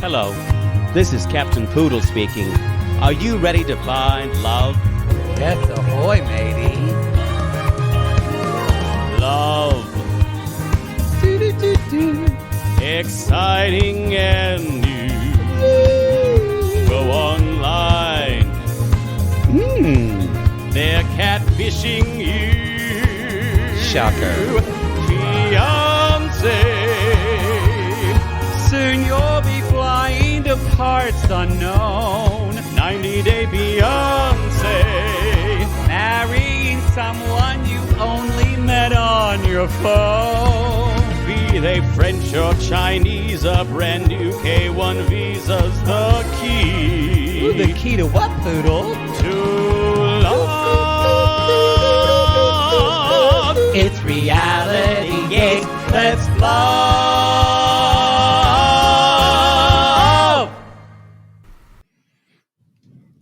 Hello, this is Captain Poodle speaking. Are you ready to find love? Yes, ahoy, matey. Love. Exciting and new. Go online. They're catfishing you. Shocker. Fiance. Soon you'll be flying to parts unknown. 90-day fiance. Marrying someone you only met on your phone. Be they French or Chinese, a brand new K1 visa's the key. Ooh, the key to what, Poodle? To love. It's reality, yes, let's love.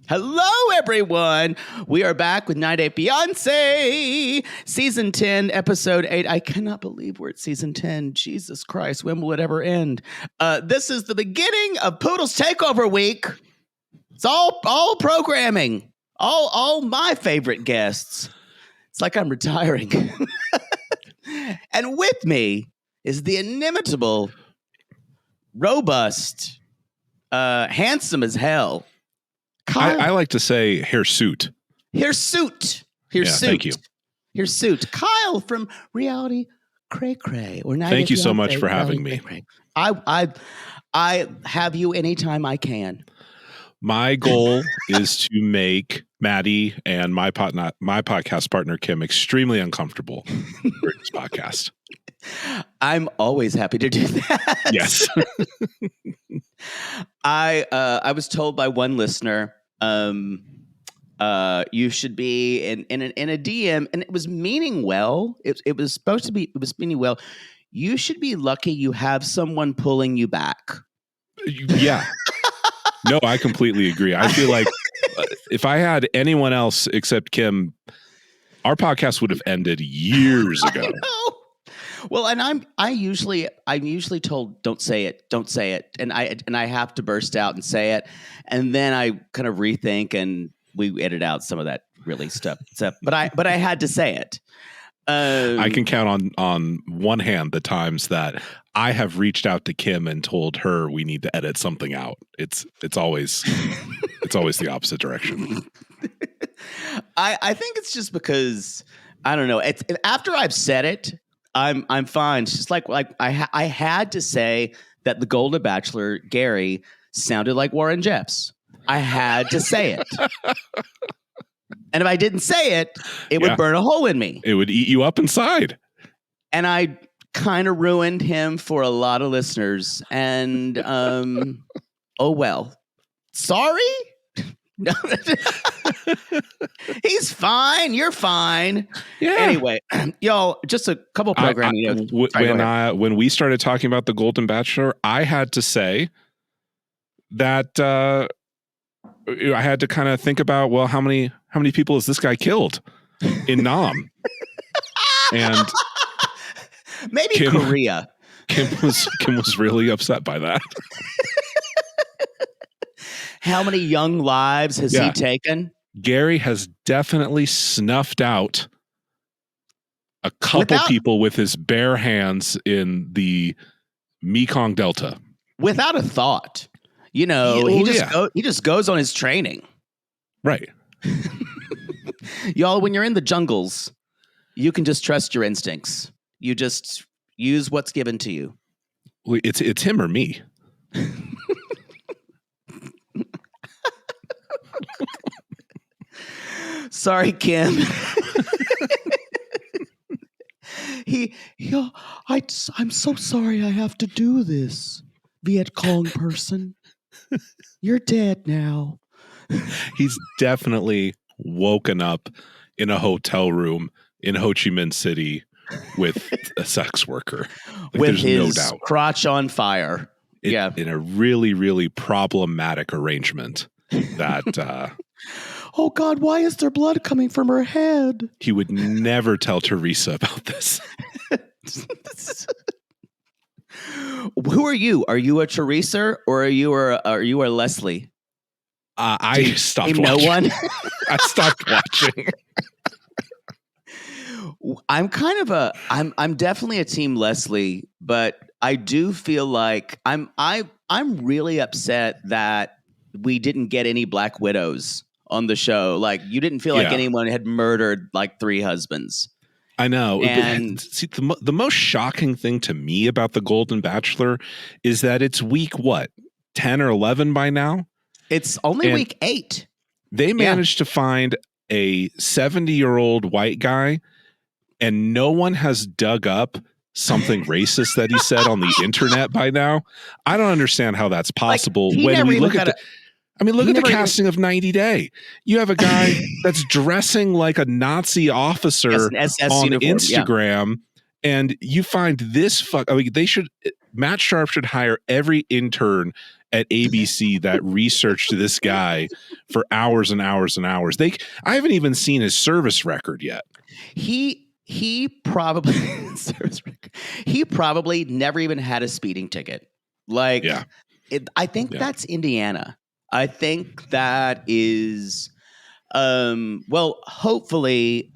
Hello, everyone. We are back with 90-Day Fiance, Season 10, Episode 8. I cannot believe we're at Season 10. Jesus Christ, when will it ever end? This is the beginning of Poodle's Takeover Week. It's all programming, all my favorite guests. It's like I'm retiring. And with me is the inimitable, robust, handsome as hell, I like to say hirsute. Hirsute. Thank you. Hirsute. Kyle from Reality Cray. Or Thank you so much for having me. I have you anytime I can. My goal is to make Maddie and my podcast partner Kim extremely uncomfortable during this podcast. I'm always happy to do that. Yes. I was told by one listener, you should be in a DM, and it was meaning well. It was meaning well. You should be lucky you have someone pulling you back. Yeah. No, I completely agree. I feel like if I had anyone else except Kim, our podcast would have ended years ago. I know. Well, and I'm usually told don't say it, and I have to burst out and say it, and then I kind of rethink and we edit out some of that really stuff. But I had to say it. I can count on one hand the times that I have reached out to Kim and told her we need to edit something out. It's always the opposite direction. I think it's just because I don't know. It's after I've said it, I'm fine. It's just like I had to say that the Golden Bachelor Gary sounded like Warren Jeffs. I had to say it. And if I didn't say it, it would burn a hole in me. It would eat you up inside. And I kind of ruined him for a lot of listeners. And oh well. Sorry? No. He's fine. You're fine. Yeah. Anyway, y'all, just a couple programming notes. When we started talking about the Golden Bachelor, I had to say that I had to kind of think about, well, how many people has this guy killed in Nam? And maybe Korea. Kim was really upset by that. How many young lives has he taken? Gary has definitely snuffed out a couple people with his bare hands in the Mekong Delta. Without a thought. You know, he just goes on his training. Right. Y'all, when you're in the jungles, you can just trust your instincts. You just use what's given to you. It's him or me. Sorry, Kim. I'm so sorry I have to do this, Viet Cong person. You're dead now. He's definitely woken up in a hotel room in Ho Chi Minh City with a sex worker. With his crotch on fire. In a really, really problematic arrangement that... oh, God, why is there blood coming from her head? He would never tell Teresa about this. Who are you? Are you a Teresa or are you a Leslie? I stopped Team watching. no one. I stopped watching. I'm definitely a team Leslie, but I do feel like I'm really upset that we didn't get any Black Widows on the show. Like you didn't feel like Yeah. anyone had murdered like 3 husbands. I know. And But see, the most shocking thing to me about The Golden Bachelor is that it's week, 10 or 11 by now? it's only And week 8. They managed to find a 70-year-old white guy, and no one has dug up something racist that he said on the internet by now. I don't understand how that's possible. He When never we even look at got look he at the never even- casting of 90 Day. You have a guy that's dressing like a Nazi Yes, officer an SS on uniform. Yeah. Instagram, and you find this Matt Sharp should hire every intern at ABC that researched this guy for hours and hours and hours. I haven't even seen his service record yet. He probably he probably never even had a speeding ticket. Like Yeah. I think that's Indiana. I think that is well, hopefully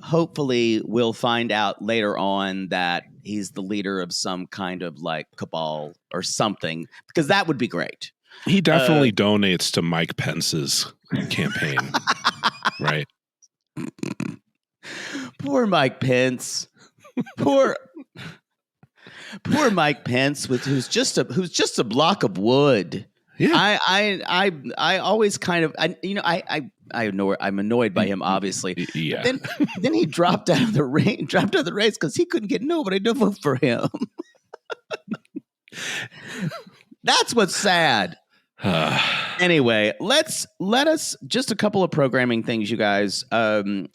we'll find out later on that he's the leader of some kind of like cabal or something, because that would be great. He definitely donates to Mike Pence's campaign, right? Poor Mike Pence. Poor Mike Pence, who's just a block of wood. Yeah. I always kind of I know I'm annoyed by him, obviously. Yeah. Then he dropped out of the race because he couldn't get nobody to vote for him. That's what's sad. Anyway, let us just a couple of programming things, you guys. There'll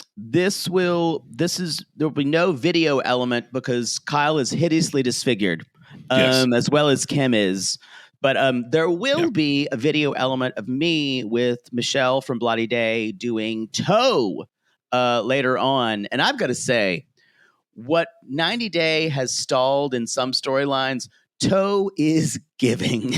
be no video element because Kyle is hideously disfigured, Yes. as well as Kim is. But there will be a video element of me with Michelle from Bloody Day doing Toe later on. And I've got to say, what 90 Day has stalled in some storylines, Toe is giving.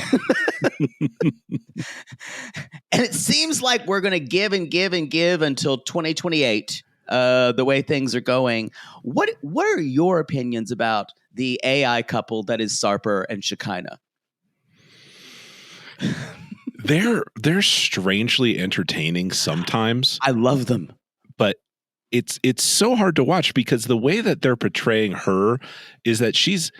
And it seems like we're going to give and give and give until 2028, the way things are going. What are your opinions about the AI couple that is Sarper and Shekinah? They're strangely entertaining sometimes, I love them. but it's so hard to watch because the way that they're portraying her is that she's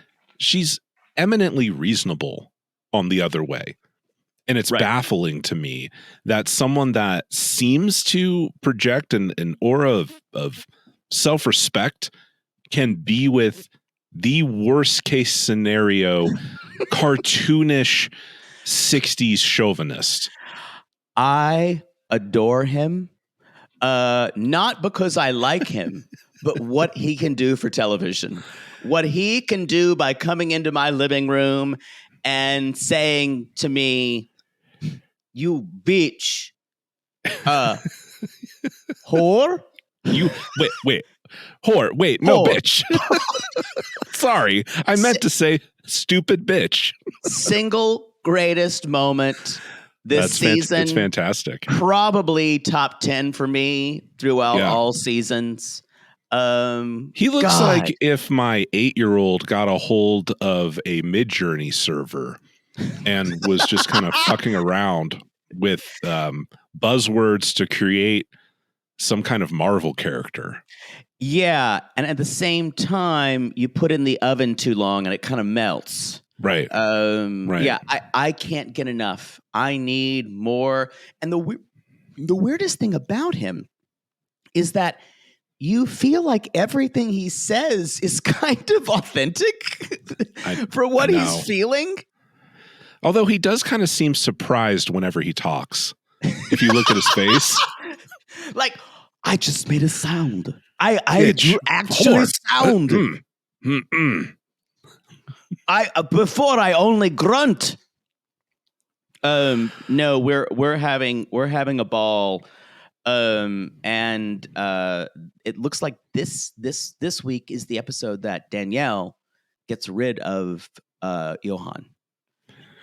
eminently reasonable on the other way. And it's baffling to me that someone that seems to project an aura of self-respect can be with the worst case scenario cartoonish 60s chauvinist. I adore him, not because I like him, but what he can do for television. What he can do by coming into my living room and saying to me, "You bitch, whore." You wait, whore. Wait, no, Whore. bitch. Sorry, I meant to say stupid bitch. Single greatest moment this season. It's fantastic. Probably top 10 for me throughout all seasons. He looks like if my 8-year-old got a hold of a Midjourney server and was just kind of fucking around with buzzwords to create some kind of Marvel character. Yeah, and at the same time, you put in the oven too long and it kind of melts. Right. Right. Yeah, I can't get enough. I need more. And the weirdest thing about him is that you feel like everything he says is kind of authentic for what he's feeling. Although he does kind of seem surprised whenever he talks. If you look at his face. Like, I just made a sound. I actually sound. Before I only grunt. No, we're having a ball. And it looks like this week is the episode that Danielle gets rid of Johan.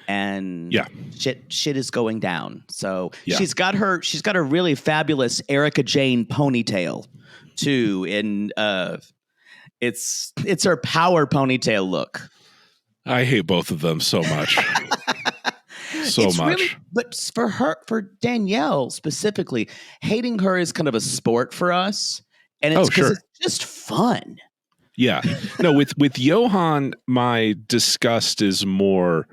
And Yeah. shit is going down. So Yeah. she's got her really fabulous Erica Jane ponytail too. And it's her power ponytail look. I hate both of them so much. It's much. Really, but for Danielle specifically, hating her is kind of a sport for us. And it's because it's just fun. Yeah. No, with Johan, my disgust is more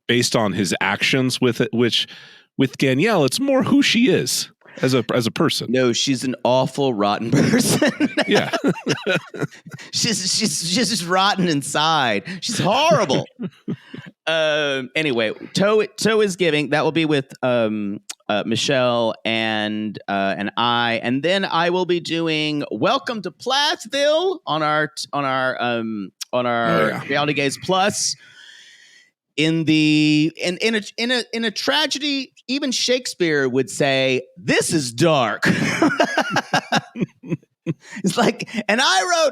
based on his actions with it, which with Danielle, it's more who she is as a person. No, she's an awful, rotten person. Yeah. she's just rotten inside. She's horrible. Anyway, Toe is giving. That will be with Michelle and I, and then I will be doing Welcome to Plattsville on our Reality Gaze Plus. In a tragedy, even Shakespeare would say, "This is dark." It's like, and I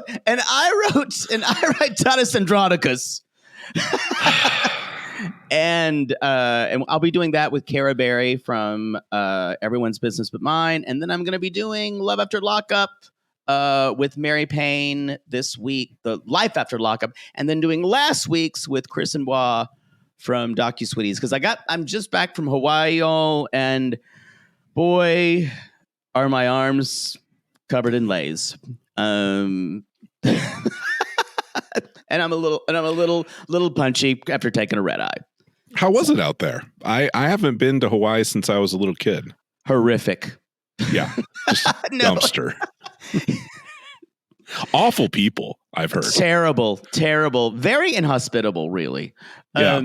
write Titus Andronicus. And I'll be doing that with Cara Berry from Everyone's Business But Mine. And then I'm going to be doing Love After Lockup with Mary Payne this week, the Life After Lockup, and then doing last week's with Chris and Bois from DocuSweeties. Because I'm just back from Hawaii, y'all, and boy, are my arms covered in lays. And I'm a little punchy after taking a red eye. How was it out there? I haven't been to Hawaii since I was a little kid. Horrific. Yeah. Just dumpster. Awful people, I've heard. Terrible. Very inhospitable, really. Yeah.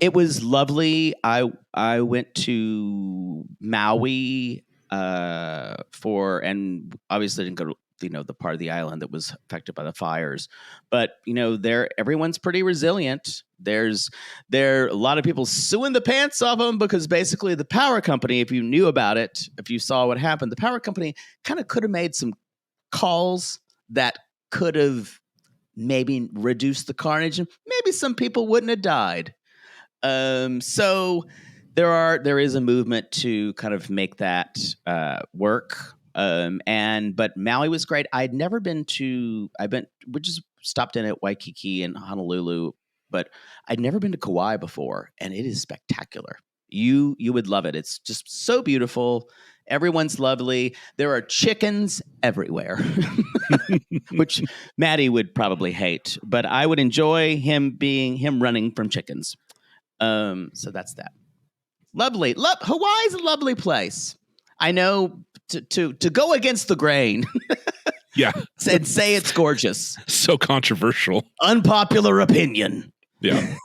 It was lovely. I went to Maui and obviously didn't go to the part of the island that was affected by the fires, but everyone's pretty resilient. There are a lot of people suing the pants off them because basically the power company, if you knew about it, if you saw what happened, the power company kind of could have made some calls that could have maybe reduced the carnage, and maybe some people wouldn't have died. So there is a movement to kind of make that work. But Maui was great. We just stopped in at Waikiki and Honolulu, but I'd never been to Kauai before, and it is spectacular. You would love it. It's just so beautiful. Everyone's lovely. There are chickens everywhere, which Maddie would probably hate, but I would enjoy him running from chickens. So that's that. Lovely. Hawaii's a lovely place. I know to go against the grain. Yeah. And say it's gorgeous. So controversial. Unpopular opinion. Yeah.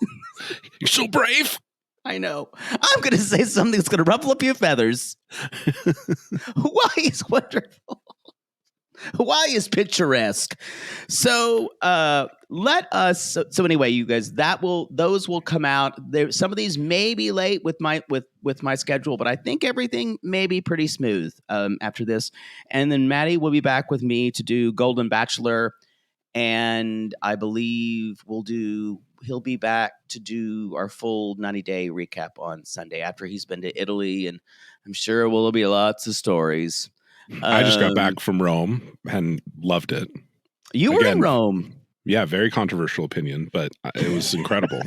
You're so brave. I know. I'm going to say something that's going to ruffle a few feathers. Hawaii is wonderful. Hawaii is picturesque. So so anyway, you guys, those will come out. Some of these may be late with my schedule, but I think everything may be pretty smooth after this. And then Maddie will be back with me to do Golden Bachelor, and I believe he'll be back to do our full 90-day recap on Sunday after he's been to Italy, and I'm sure will be lots of stories. I just got back from Rome and loved it. You were in Rome. Yeah, very controversial opinion, but it was incredible.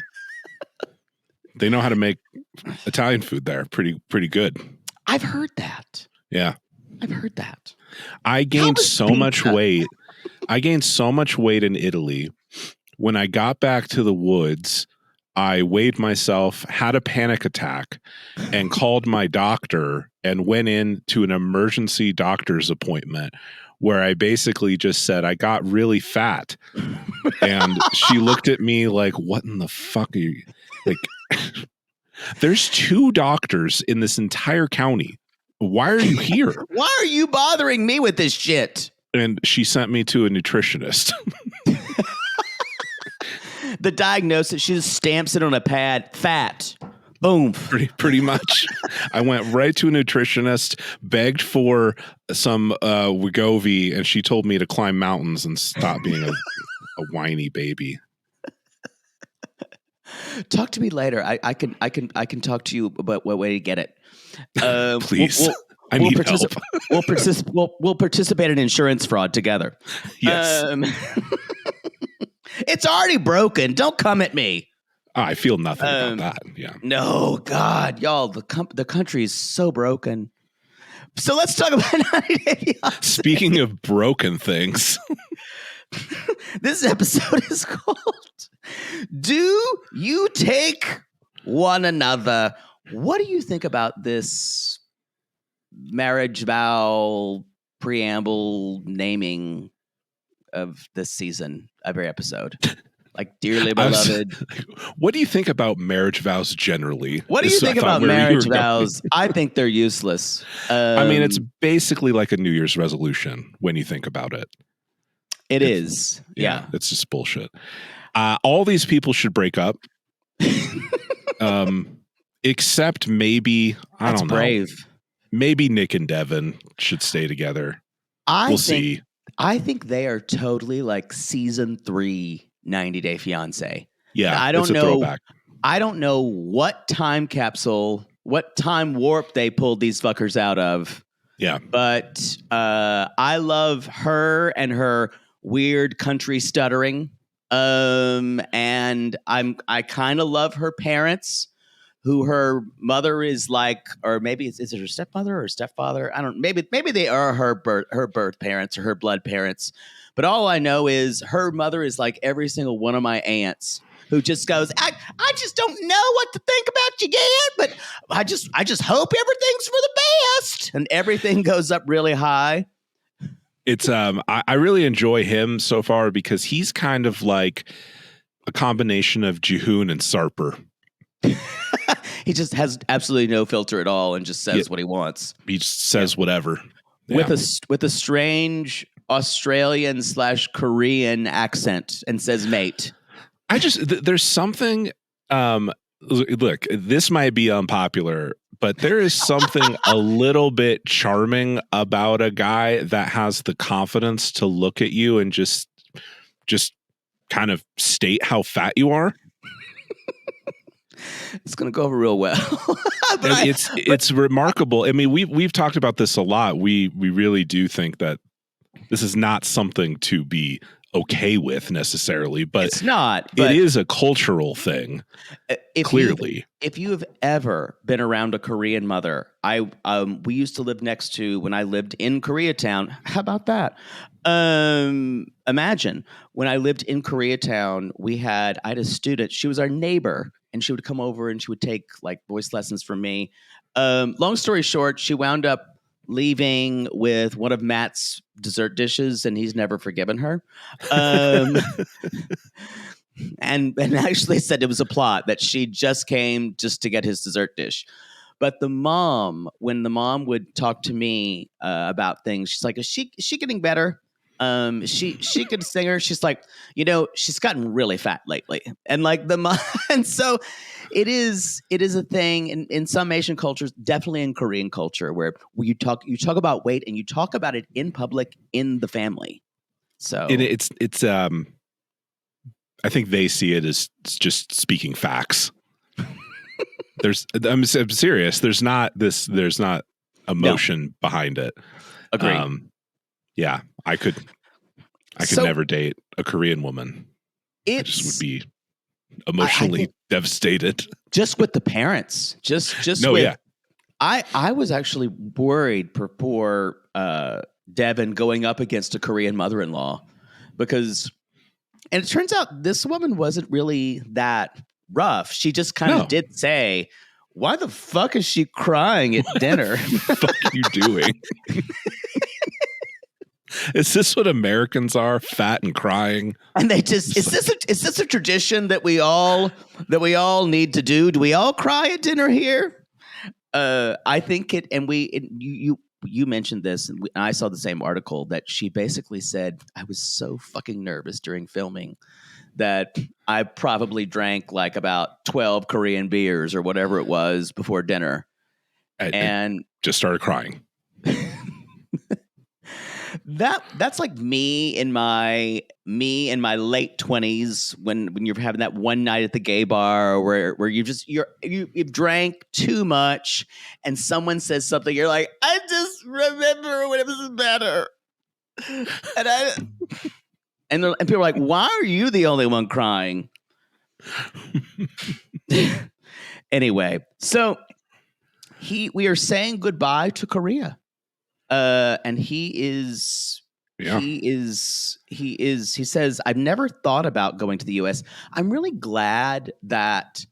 They know how to make Italian food there pretty good. I've heard that. Yeah. I've heard that. I gained so much weight. I gained so much weight in Italy. When I got back to the woods, I weighed myself, had a panic attack, and called my doctor and went in to an emergency doctor's appointment where I basically just said, I got really fat. And she looked at me like, what in the fuck are you? Like, there's 2 doctors in this entire county. Why are you here? Why are you bothering me with this shit? And she sent me to a nutritionist. The diagnosis, she just stamps it on a pad. Fat. Boom. Pretty much. I went right to a nutritionist, begged for some Wegovy, and she told me to climb mountains and stop being a whiny baby. Talk to me later. I can talk to you about what way to get it. Please. I need help. We'll participate in insurance fraud together. Yes. It's already broken. Don't come at me. I feel nothing about that. Yeah. No, God, y'all, the country is so broken. So let's talk about 90 Day Fiancé. Speaking of broken things, This episode is called "Do You Take One Another?" What do you think about this marriage vow preamble naming of this season, every episode? Like, dearly beloved. What do you think about marriage vows generally? What do you think about marriage vows? I think they're useless. I mean, it's basically like a New Year's resolution when you think about it. It is. Yeah. It's just bullshit. All these people should break up. Except maybe, I don't know. Brave. Maybe Nick and Devin should stay together. We'll see. I think they are totally like season 3 90 Day Fiancé. Yeah, I don't it's a know. Throwback. I don't know what time capsule, what time warp they pulled these fuckers out of. Yeah. But I love her and her weird country stuttering. And I kind of love her parents, who her mother is like, or maybe is it her stepmother or stepfather? I don't. Maybe they are her birth parents or her blood parents. But all I know is her mother is like every single one of my aunts, who just goes, I just don't know what to think about you yet, but I just hope everything's for the best, and everything goes up really high. It's I really enjoy him so far because he's kind of like a combination of Jihoon and Sarper. He just has absolutely no filter at all and just says what he wants. He just says whatever. With a strange Australian/Korean accent, and says mate. There's something, look, this might be unpopular, but there is something a little bit charming about a guy that has the confidence to look at you and just kind of state how fat you are. It's going to go over real well. It's remarkable. I mean, we've talked about this a lot. We really do think that this is not something to be okay with necessarily, but it's not. It is a cultural thing. Clearly, if you have ever been around a Korean mother, we used to live next to, when I lived in Koreatown. How about that? Imagine when I lived in Koreatown, I had a student. She was our neighbor, and she would come over and she would take like voice lessons from me. Long story short, she wound up leaving with one of Matt's dessert dishes, and he's never forgiven her. And actually said it was a plot, that she just came just to get his dessert dish. But when the mom would talk to me about things, she's like, is she getting better? She could singer. She's like, she's gotten really fat lately. And like and so it is a thing in some Asian cultures, definitely in Korean culture, where you talk about weight and you talk about it in public in the family. So it's I think they see it as just speaking facts. I'm serious. There's not emotion behind it. Agreed. Yeah, I could never date a Korean woman. I just would be emotionally devastated. Just with the parents. I was actually worried for poor Devin going up against a Korean mother-in-law, and it turns out this woman wasn't really that rough. She just kind of did say, why the fuck is she crying at dinner? What the fuck are you doing? Is this what Americans are? Fat and crying? And they just is this a tradition that we all need to do? Do we all cry at dinner here? I think it, and you mentioned this, and I saw the same article that she basically said, I was so fucking nervous during filming that I probably drank like about 12 Korean beers or whatever it was before dinner, and just started crying. That's like me in my late 20s when you're having that one night at the gay bar where you've drank too much and someone says something, you're like, I just remember when it was better. And people are like, why are you the only one crying? Anyway, so we are saying goodbye to Korea. And he says, I've never thought about going to the US. I'm really glad that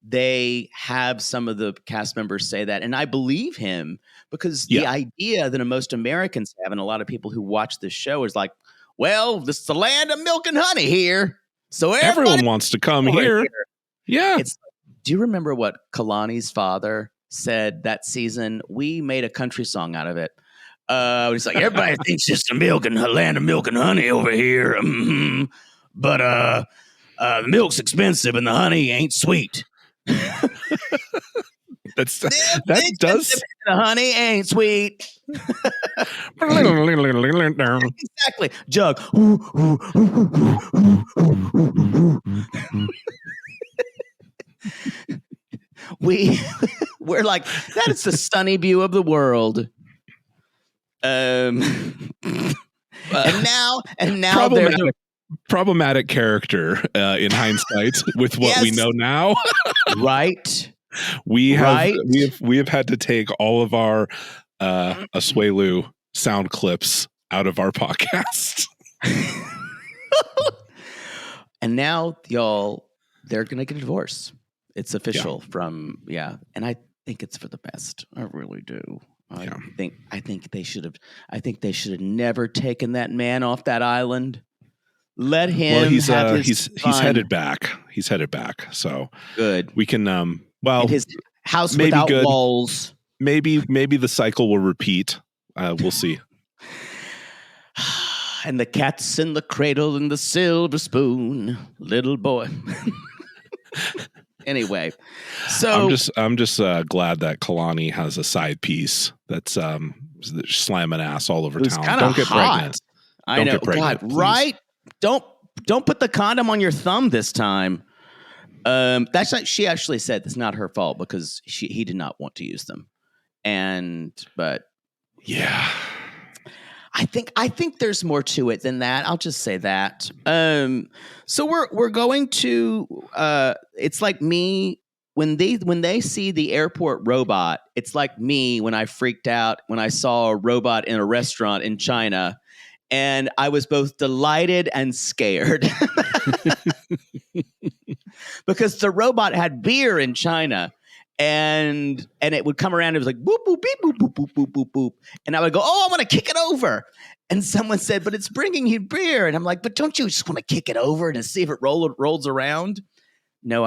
they have some of the cast members say that. And I believe him because the idea that most Americans have, and a lot of people who watch this show, is like, well, this is the land of milk and honey here. So everyone wants to come here. Yeah. Do you remember what Kalani's father said that season? We made a country song out of it. It's like, everybody thinks it's the land of milk and honey over here. But the milk's expensive and the honey ain't sweet. That does. The honey ain't sweet. Exactly. Jug. We're like, that is the sunny view of the world. And now problematic character in hindsight with what we know now. Right. We have had to take all of our Asuelu sound clips out of our podcast. And now, y'all, they're gonna get a divorce. It's official and I think it's for the best. I really do. I think they should have never taken that man off that island. Let him. Well, he's headed back. He's headed back. So good. We can in his house without walls. Maybe the cycle will repeat. We'll see. And the cat's in the cradle and the silver spoon, little boy. Anyway, so I'm just glad that Kalani has a side piece that's slamming ass all over town. Don't get pregnant. I know. Get pregnant, God, right? Don't put the condom on your thumb this time. That's not. She actually said it's not her fault because he did not want to use them. But yeah, I think there's more to it than that. I'll just say that. So we're going to. It's like me when they see the airport robot. It's like me when I freaked out when I saw a robot in a restaurant in China, and I was both delighted and scared because the robot had beer in China. And it would come around. It was like boop boop beep boop boop boop boop boop boop, and I would go, "Oh, I want to kick it over." And someone said, "But it's bringing you beer." And I'm like, "But don't you just want to kick it over and see if it rolls around?" No,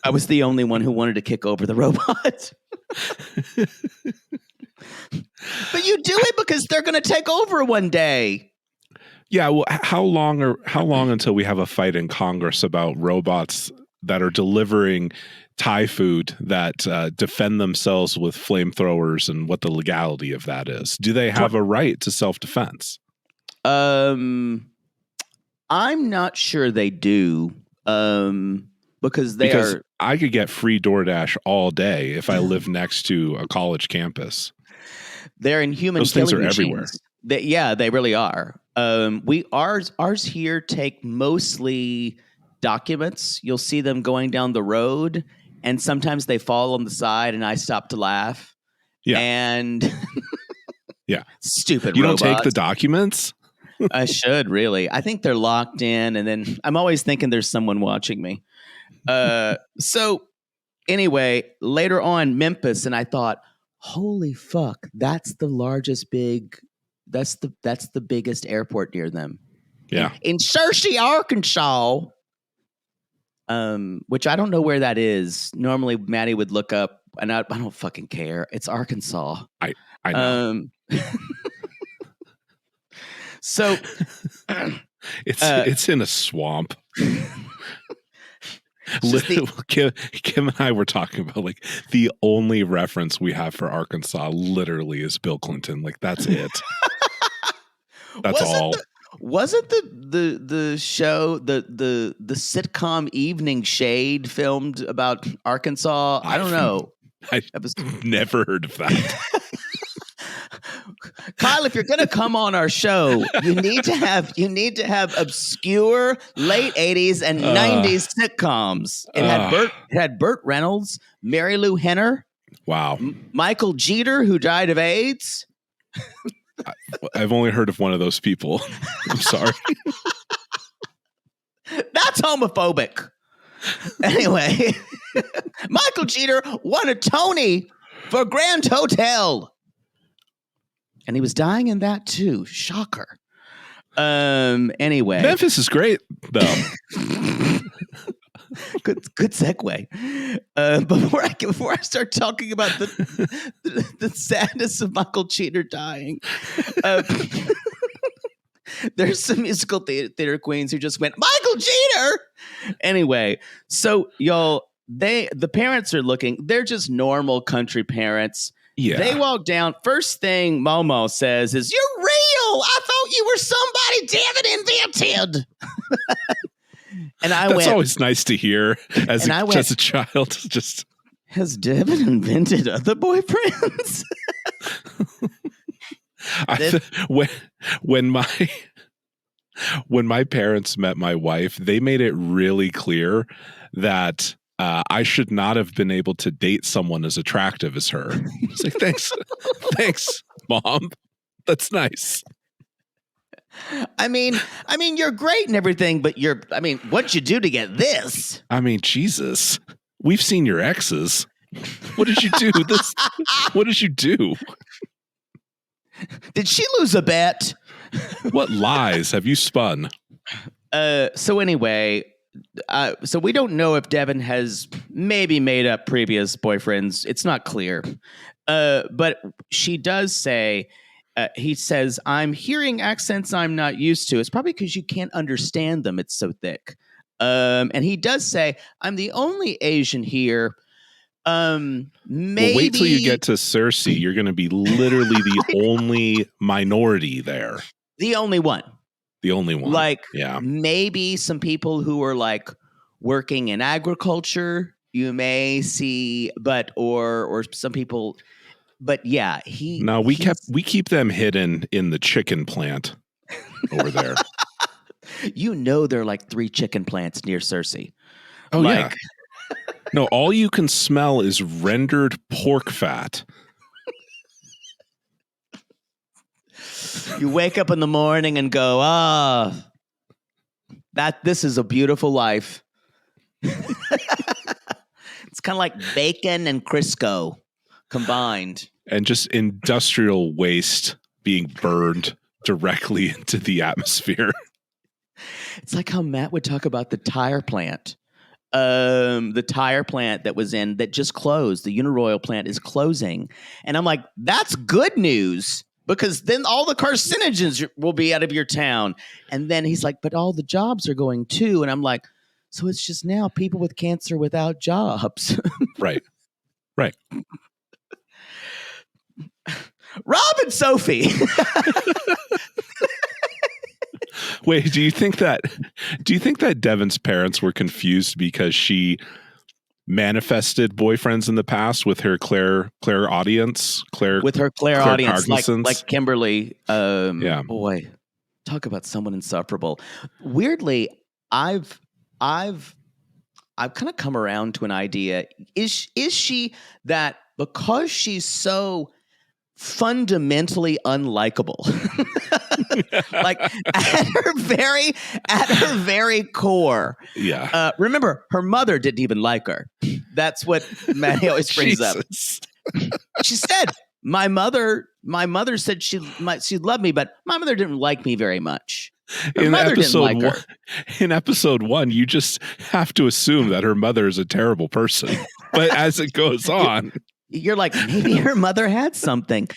I was the only one who wanted to kick over the robot. But you do it because they're going to take over one day. Yeah. Well, how long until we have a fight in Congress about robots that are delivering Thai food that defend themselves with flamethrowers and what the legality of that is? Do they have a right to self-defense? I'm not sure they do. Because I could get free DoorDash all day if I live next to a college campus. They're in human. Those things are machines. everywhere. They really are. Ours here take mostly documents. You'll see them going down the road, and sometimes they fall on the side, and I stop to laugh. Yeah, and yeah, stupid. You robots. Don't take the documents. I should really. I think they're locked in, and then I'm always thinking there's someone watching me. So anyway, later on, Memphis, and I thought, holy fuck, that's the biggest airport near them. Yeah. In Searcy, Arkansas. Which I don't know where that is. Normally Maddie would look up, and I don't fucking care. It's Arkansas. I know. So it's in a swamp. Kim and I were talking about like the only reference we have for Arkansas literally is Bill Clinton. Like that's it. That's all. Wasn't the show the sitcom Evening Shade filmed about Arkansas? I don't know. I've never heard of that. Kyle, if you're gonna come on our show, you need to have obscure late 80s and 90s sitcoms. It had Burt Reynolds, Mary Lou Henner, Wow, Michael Jeter, who died of AIDS. I've only heard of one of those people. I'm sorry. That's homophobic. Anyway, Michael Jeter won a Tony for Grand Hotel. And he was dying in that too. Shocker. Anyway. Memphis is great, though. Good segue. Before I start talking about the sadness of Michael Jeter dying, there's some musical theater queens who just went, Michael Jeter! Anyway, so y'all, the parents are looking, they're just normal country parents. Yeah. They walk down. First thing Momo says is, "You're real. I thought you were somebody Devin invented." And That's always nice to hear as a child. Just has Devin invented other boyfriends? When my parents met my wife, they made it really clear that I should not have been able to date someone as attractive as her. It's like, thanks, Mom. That's nice. I mean, you're great and everything, but what'd you do to get this? I mean, Jesus, we've seen your exes. What did you do? What did you do? Did she lose a bet? What lies have you spun? So anyway. So we don't know if Devin has maybe made up previous boyfriends. It's not clear. But she does say, he says, "I'm hearing accents I'm not used to. It's probably because you can't understand them. It's so thick." And he does say, "I'm the only Asian here." Maybe. Well, wait till you get to Cersei. You're going to be literally the only minority there. The only one. The only one. Like, yeah. Maybe some people who are like working in agriculture, you may see, or some people, but yeah, we keep them hidden in the chicken plant over there. There are like 3 chicken plants near Cersei. Oh, yeah. No, all you can smell is rendered pork fat. You wake up in the morning and go, this is a beautiful life. It's kind of like bacon and Crisco combined. And just industrial waste being burned directly into the atmosphere. It's like how Matt would talk about the tire plant. The tire plant that just closed. The Uniroyal plant is closing. And I'm like, that's good news. Because then all the carcinogens will be out of your town. And then he's like, but all the jobs are going too. And I'm like, so it's just now people with cancer without jobs. Right. Rob and Sophie. Wait, do you think that Devin's parents were confused because she manifested boyfriends in the past with her Claire audience, with her Claire audience, Cognizance. like Kimberly. Yeah, boy, talk about someone insufferable. Weirdly, I've kind of come around to an idea. Is she that because she's so fundamentally unlikable? Like at her very core. Yeah. Remember, her mother didn't even like her. That's what Maddie always brings up. She said, "My mother said she'd love me, but my mother didn't like me very much." Her mother didn't like her. In episode 1, you just have to assume that her mother is a terrible person. But as it goes on, you're like, maybe her mother had something.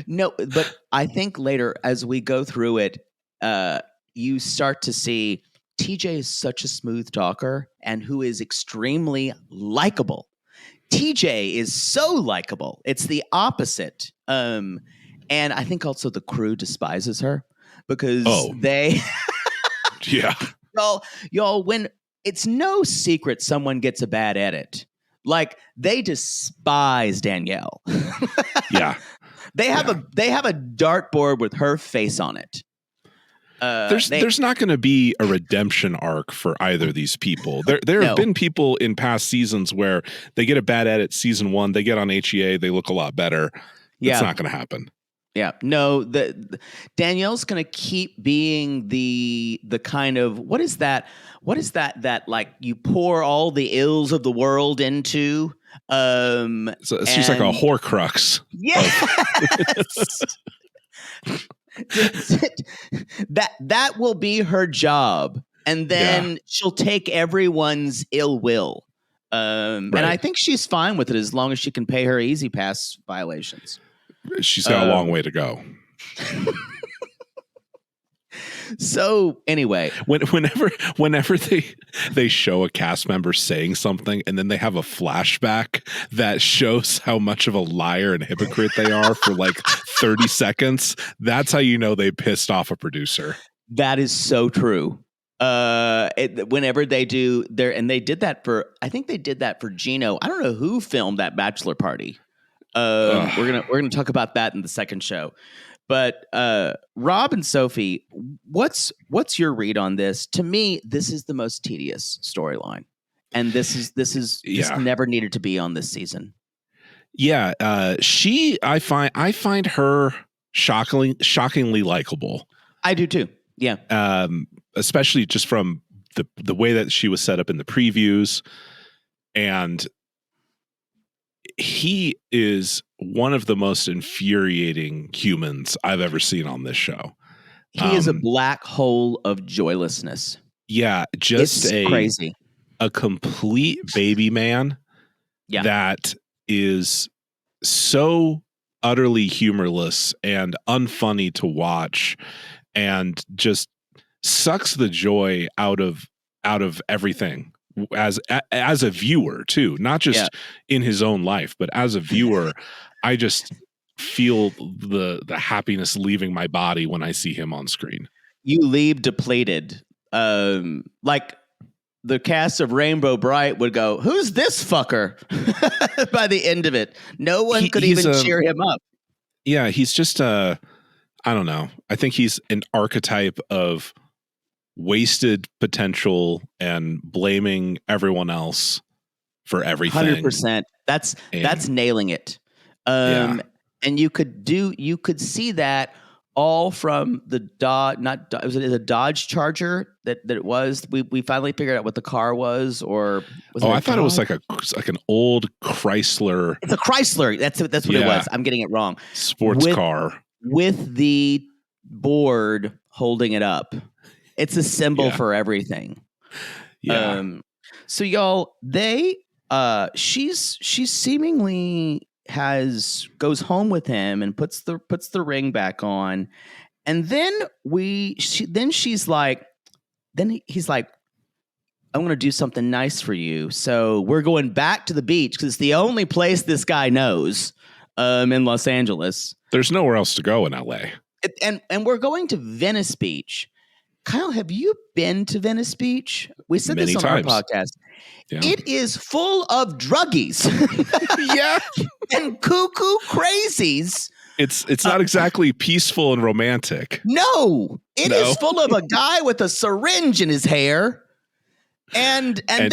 No, but I think later as we go through it, you start to see TJ is such a smooth talker and who is extremely likable. TJ is so likable. It's the opposite. And I think also the crew despises her because Oh. they Yeah. y'all, when it's no secret someone gets a bad edit. Like, they despise Danielle. Yeah. They have a dartboard with her face on it. There's not going to be a redemption arc for either of these people. There have been people in past seasons where they get a bad edit season 1, they get on HEA, they look a lot better. It's not going to happen. Yeah, no. Danielle's gonna keep being the kind of what is that like you pour all the ills of the world into. So she's like a Horcrux. Yes. that will be her job, and then she'll take everyone's ill will. And I think she's fine with it as long as she can pay her Easy Pass violations. She's got a long way to go. So anyway, whenever they show a cast member saying something and then they have a flashback that shows how much of a liar and hypocrite they are for like 30 seconds, that's how you know they pissed off a producer. That is so true. Whenever they do there, and they did that for, I think they did that for Gino. I don't know who filmed that bachelor party. We're gonna talk about that in the second show. But Rob and Sophie, what's your read on this? To me, this is the most tedious storyline, and this never needed to be on this season. Yeah, I find her shockingly likable. I do too. Yeah, especially just from the way that she was set up in the previews, and he is one of the most infuriating humans I've ever seen on this show. He is a black hole of joylessness. Yeah, just crazy. A complete baby man that is so utterly humorless and unfunny to watch, and just sucks the joy out of everything. As a viewer too, not just in his own life, but as a viewer, I just feel the happiness leaving my body when I see him on screen. You leave depleted. Like the cast of Rainbow Bright would go, "Who's this fucker?" By the end of it, no one could even cheer him up. Yeah, he's just I don't know. I think he's an archetype of wasted potential and blaming everyone else for everything. 100%. That's nailing it. And you could see that all from the was it a Dodge Charger that it was? We finally figured out what the car was, or was it I thought it was like an old Chrysler. It's a Chrysler. That's what it was. I'm getting it wrong. Sports car with the board holding it up. It's a symbol for everything. Yeah. So y'all, she's seemingly goes home with him and puts the ring back on, and then he's like, "I'm going to do something nice for you. So we're going back to the beach because it's the only place this guy knows in Los Angeles. There's nowhere else to go in LA. And we're going to Venice Beach." Kyle, have you been to Venice Beach? We said Many this on times. our podcast. Yeah. It is full of druggies. Yeah. And cuckoo crazies. It's not exactly peaceful and romantic. No. It is full of a guy with a syringe in his hair. And then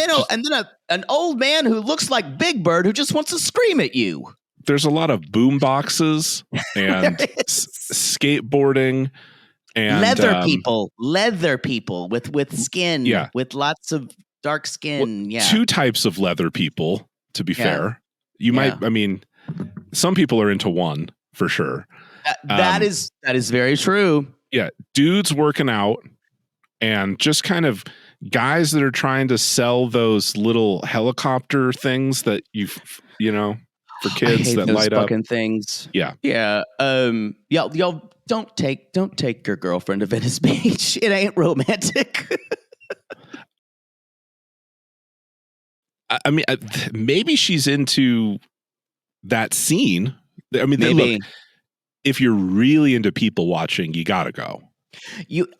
an old man who looks like Big Bird who just wants to scream at you. There's a lot of boom boxes and skateboarding. And leather people with skin, with lots of dark skin. Well, two types of leather people, to be fair. Some people are into one for sure. That is very true. Yeah. Dudes working out and just kind of guys that are trying to sell those little helicopter things that for kids that light up. Fucking things. Yeah. Yeah. Y'all don't take your girlfriend to Venice Beach. It ain't romantic. I mean, maybe she's into that scene. I mean, maybe. Look, if you're really into people watching, you gotta go.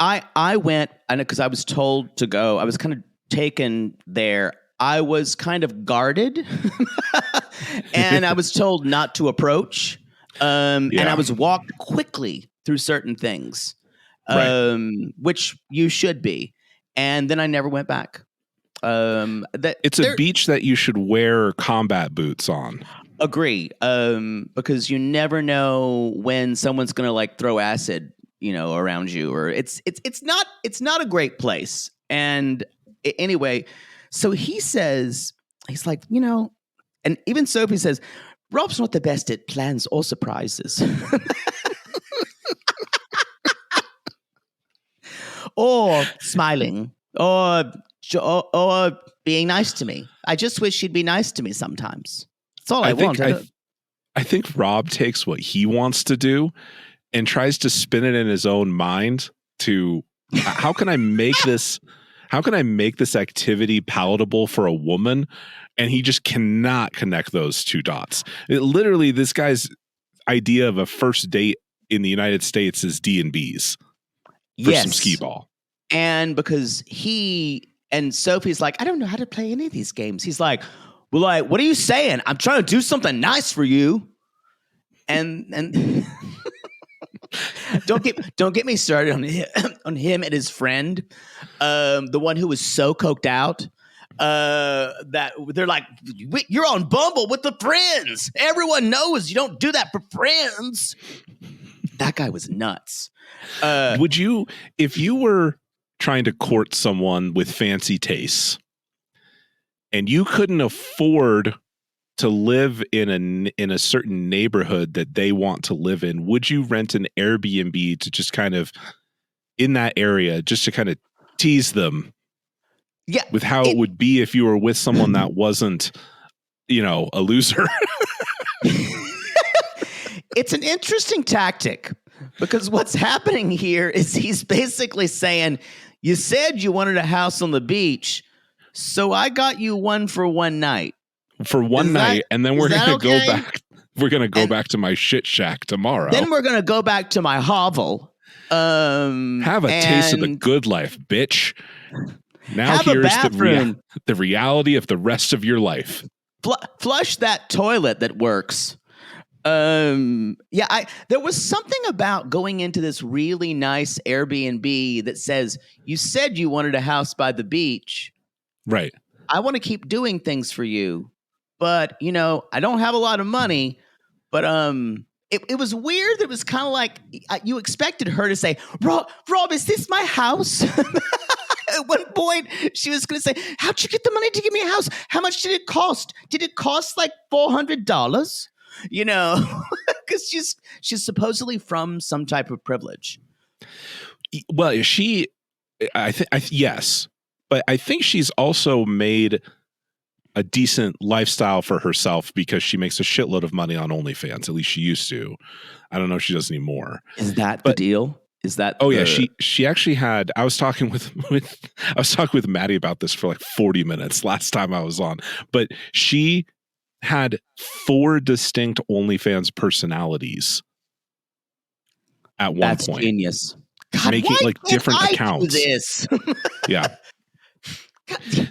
I went, and because I was told to go, I was kind of taken there. I was kind of guarded, and I was told not to approach. And I was walked quickly through certain things, which you should be. And then I never went back. It's a beach that you should wear combat boots on. Agree. Because you never know when someone's gonna like throw acid, around you, or it's not a great place. And anyway, so he says, he's like, and even Sophie says, Rob's not the best at plans or surprises. Or smiling, or being nice to me. I just wish she'd be nice to me sometimes. That's all I want. I think Rob takes what he wants to do and tries to spin it in his own mind to how can I make this activity palatable for a woman? And he just cannot connect those two dots. Literally, this guy's idea of a first date in the United States is D&B's for some skee ball. And because he and Sophie's like, I don't know how to play any of these games. He's like, well, like, what are you saying? I'm trying to do something nice for you. And don't get me started on him and his friend, the one who was so coked out that they're like, you're on Bumble with the friends. Everyone knows you don't do that for friends. That guy was nuts. Would you, if you were trying to court someone with fancy tastes and you couldn't afford to live in a certain neighborhood that they want to live in, would you rent an Airbnb to just kind of in that area, just to kind of tease them with how it would be if you were with someone that wasn't, a loser? It's an interesting tactic, because what's happening here is he's basically saying, you said you wanted a house on the beach, so I got you one for one night. For one night, and then we're going to go back. We're going to go back to my shit shack tomorrow. Then we're going to go back to my hovel. Have a taste of the good life, bitch. Now here's the reality of the rest of your life. Flush that toilet that works. There was something about going into this really nice Airbnb that says, you said you wanted a house by the beach. Right. I want to keep doing things for you, but I don't have a lot of money. But it was weird. It was kind of like you expected her to say, Rob, is this my house? At one point, she was going to say, how'd you get the money to give me a house? How much did it cost? Did it cost like $400? Because she's supposedly from some type of privilege. Well, yes, but I think she's also made a decent lifestyle for herself because she makes a shitload of money on OnlyFans. At least she used to. I don't know if she does anymore. Is that the deal? Is that? Oh yeah, she actually had. I was talking with Maddie about this for like 40 minutes last time I was on, but she had 4 distinct OnlyFans personalities at one point. That's genius. God, making like different accounts. Do this? Yeah.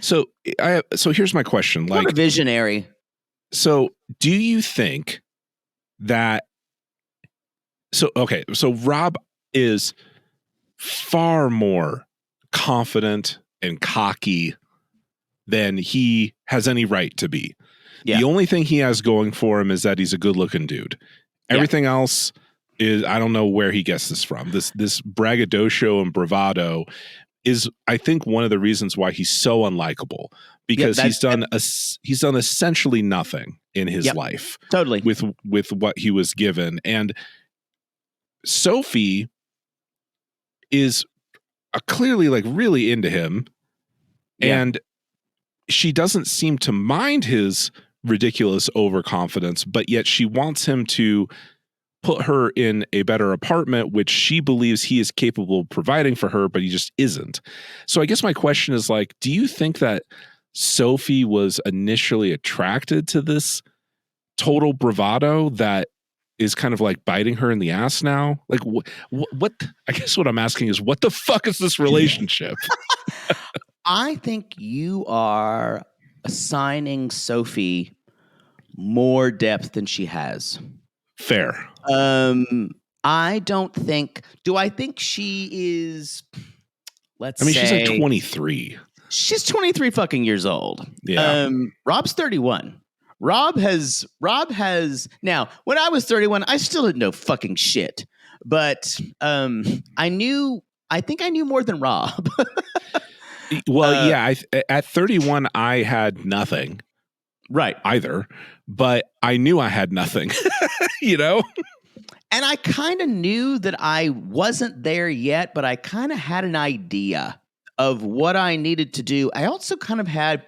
So here's my question. What a visionary. So do you think that? So Rob is far more confident and cocky than he has any right to be. Yeah. The only thing he has going for him is that he's a good-looking dude. Everything else is, I don't know where he gets this from. This braggadocio and bravado is, I think, one of the reasons why he's so unlikable, because he's done essentially nothing in his life. Totally. With what he was given. And Sophie is clearly like really into him, and she doesn't seem to mind his ridiculous overconfidence, but yet she wants him to put her in a better apartment, which she believes he is capable of providing for her, but he just isn't. So I guess my question is, like, do you think that Sophie was initially attracted to this total bravado that is kind of like biting her in the ass now. Like what I guess what I'm asking is, what the fuck is this relationship? I think you are assigning Sophie more depth than she has. Fair. I don't think. Do I think she is? Let's she's say like 23. She's 23 fucking years old. Yeah. Rob's 31. Rob has now. When I was 31, I still didn't know fucking shit, but I think I knew more than Rob. Well, yeah. At 31, I had nothing. Right. Either, but I knew I had nothing. You know. And I kind of knew that I wasn't there yet, but I kind of had an idea of what I needed to do. I also kind of had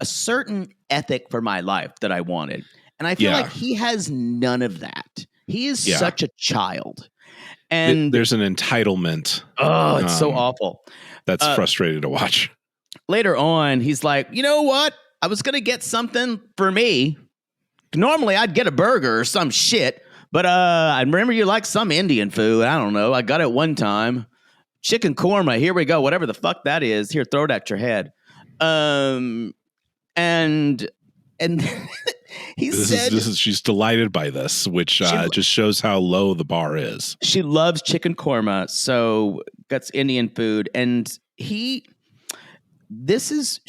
a certain ethic for my life that I wanted. And I feel like he has none of that. He is such a child. And there's an entitlement. Oh, it's so awful. That's frustrating to watch. Later on, he's like, you know what? I was going to get something for me. Normally, I'd get a burger or some shit. But I remember you like some Indian food. I don't know. I got it one time. Chicken korma. Here we go. Whatever the fuck that is. Here, throw it at your head. And he said, she's delighted by this, which just shows how low the bar is. She loves chicken korma, so that's Indian food. And she does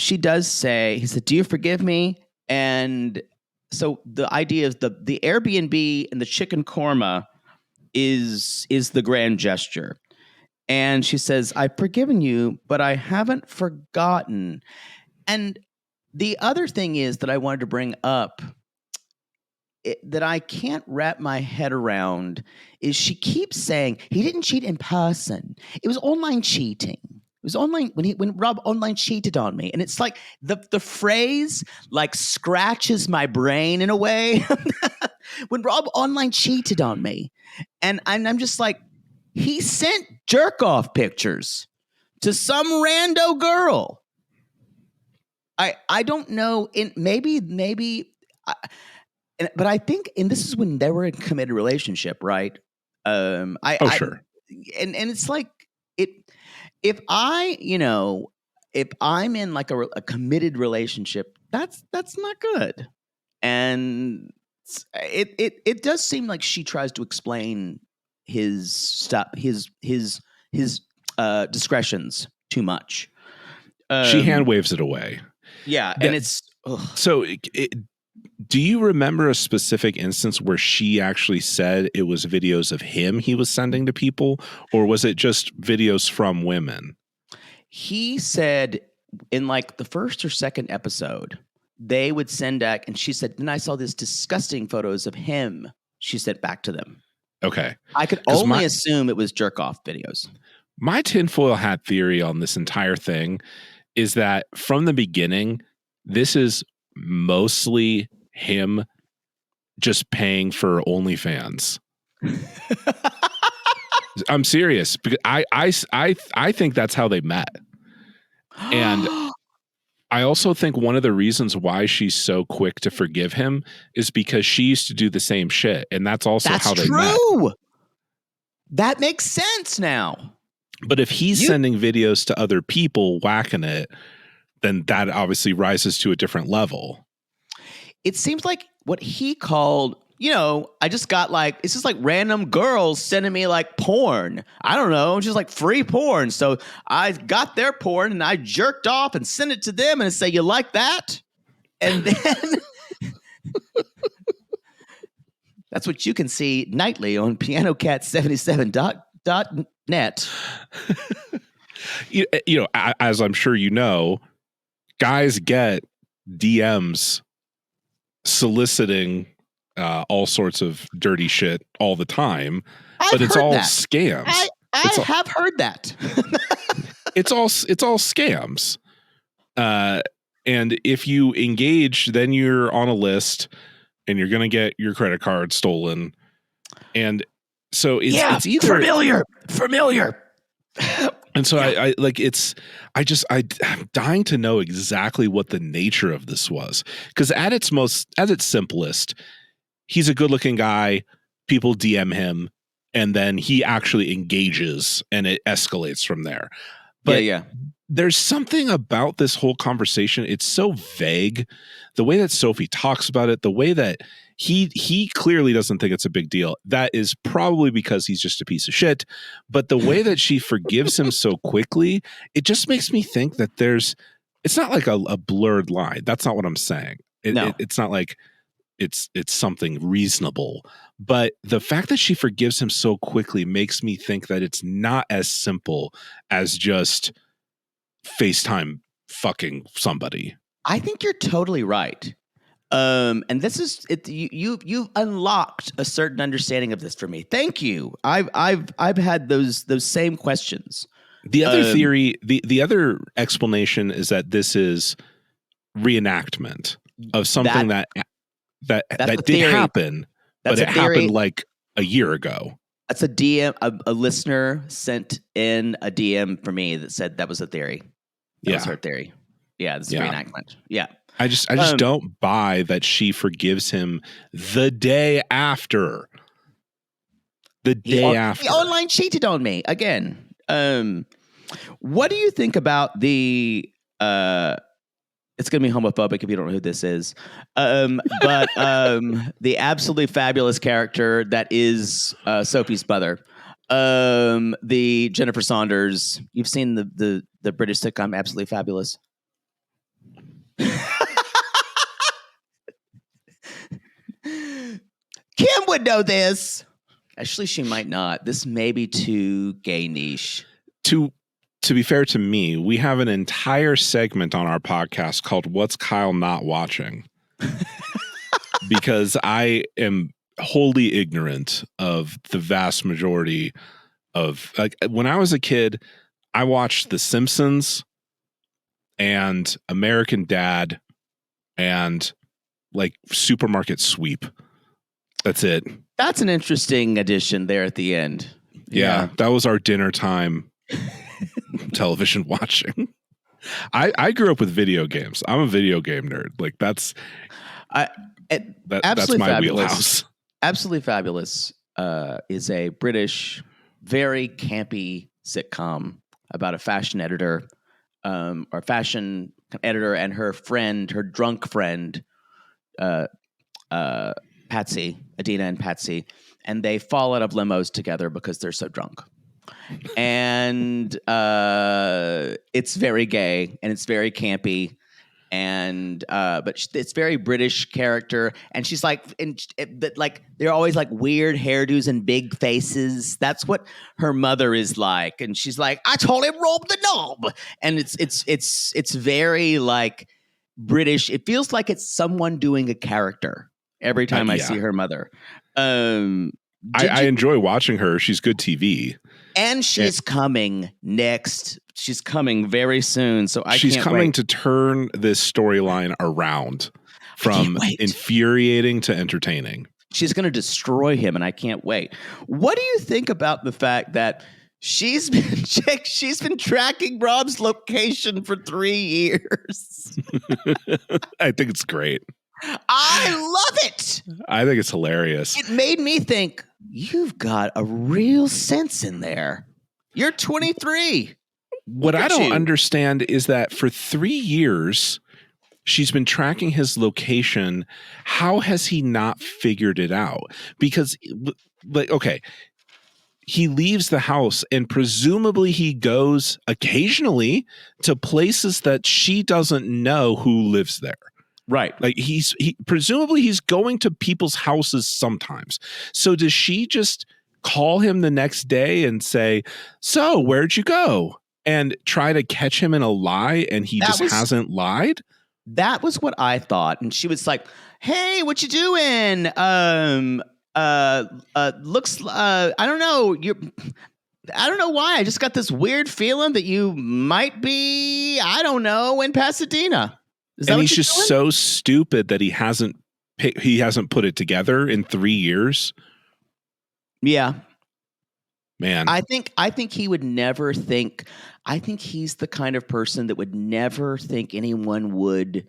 say, he said, do you forgive me? And so the idea is the Airbnb and the chicken korma is the grand gesture. And she says, I've forgiven you, but I haven't forgotten. And the other thing is that I wanted to bring up that I can't wrap my head around is she keeps saying he didn't cheat in person. It was online cheating. It was online when Rob online cheated on me. And it's like the phrase like scratches my brain in a way. When Rob online cheated on me. And I'm just like, he sent jerk off pictures to some rando girl. I don't know. But I think, and this is when they were in a committed relationship, right? Sure. And it's like if I'm in like a committed relationship, that's not good. And it does seem like she tries to explain his stuff, his discretions too much. She hand waves it away. Yeah, and it's so. Do you remember a specific instance where she actually said it was videos of him he was sending to people, or was it just videos from women? He said in like the first or second episode, they would send back, and she said, then I saw this disgusting photos of him. She sent back to them. Okay. I could only assume it was jerk off videos. My tinfoil hat theory on this entire thing is that from the beginning, this is mostly him just paying for OnlyFans. I'm serious, because I think that's how they met. And I also think one of the reasons why she's so quick to forgive him is because she used to do the same shit, and that's also how they met. That makes sense now. But if he's sending videos to other people whacking it, then that obviously rises to a different level. It seems like what he called, I just got like, it's just like random girls sending me like porn. I don't know, just like free porn. So I got their porn and I jerked off and sent it to them and say, you like that? And then that's what you can see nightly on pianocat77.net. As I'm sure you know, guys get DMs soliciting all sorts of dirty shit all the time, but it's all scams. I have heard that. It's all scams. And if you engage, then you're on a list and you're going to get your credit card stolen. And so it's either familiar. And so I'm dying to know exactly what the nature of this was. Because at its simplest, he's a good looking guy people DM him, and then he actually engages, and it escalates from there. But yeah. there's something about this whole conversation. It's so vague. The way that Sophie talks about it, the way that he clearly doesn't think it's a big deal. That is probably because he's just a piece of shit. But the way that she forgives him so quickly, it just makes me think that it's not like a blurred line. That's not what I'm saying. It's not like it's something reasonable. But the fact that she forgives him so quickly makes me think that it's not as simple as just FaceTime fucking somebody. I think you're totally right. And this is it. You've unlocked a certain understanding of this for me. Thank you. I've had those same questions. The other theory, the other explanation is that this is reenactment of something that did happen, but it happened like a year ago. That's a DM. A listener sent in a DM for me that said that was a theory. That was her theory. Yeah, this is reenactment. Yeah. I just don't buy that she forgives him the day after. He online cheated on me again. What do you think about the it's going to be homophobic if you don't know who this is. But the absolutely fabulous character that is Sophie's mother. The Jennifer Saunders. You've seen the British sitcom Absolutely Fabulous. Kim would know this. Actually, she might not. This may be too gay niche. To be fair to me, we have an entire segment on our podcast called What's Kyle Not Watching? Because I am wholly ignorant of the vast majority of, like, when I was a kid, I watched The Simpsons and American Dad and like Supermarket Sweep. That's it. That's an interesting addition there at the end. Yeah, that was our dinner time television watching. I grew up with video games. I'm a video game nerd. Like that's my wheelhouse. Absolutely Fabulous is a British, very campy sitcom about a fashion editor or fashion editor and her friend, her drunk friend, Patsy, Adina and Patsy, and they fall out of limos together because they're so drunk. And it's very gay and it's very campy, and but it's very British character, and she's like, like they're always like weird hairdos and big faces. That's what her mother is like, and she's like, I told him roll the knob, and it's very like British. It feels like it's someone doing a character every time I see her mother. I enjoy watching her. She's good TV. And she's coming next. She's coming very soon. So she's coming to turn this storyline around from infuriating to entertaining. She's going to destroy him, and I can't wait. What do you think about the fact that she's been tracking Rob's location for 3 years? I think it's great. I love it. I think it's hilarious. It made me think, you've got a real sense in there. You're 23. What I don't understand is that for 3 years, she's been tracking his location. How has he not figured it out? Because, like, okay, he leaves the house and presumably he goes occasionally to places that she doesn't know who lives there. Right. Like presumably he's going to people's houses sometimes. So does she just call him the next day and say, so where'd you go? And try to catch him in a lie, and he hasn't lied? That was what I thought. And she was like, hey, what you doing? Looks I don't know. I don't know why. I just got this weird feeling that you might be, I don't know, in Pasadena. And he's just so stupid that he hasn't put it together in 3 years. Yeah. Man. I think he would never think. I think he's the kind of person that would never think anyone would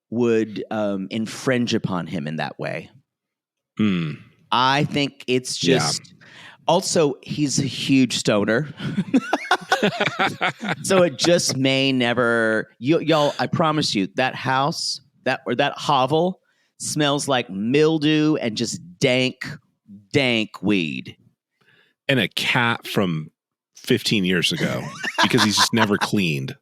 infringe upon him in that way. I think it's just also he's a huge stoner. So it just may never y'all, I promise you, that house, that hovel smells like mildew and just dank weed. And a cat from 15 years ago because he's just never cleaned.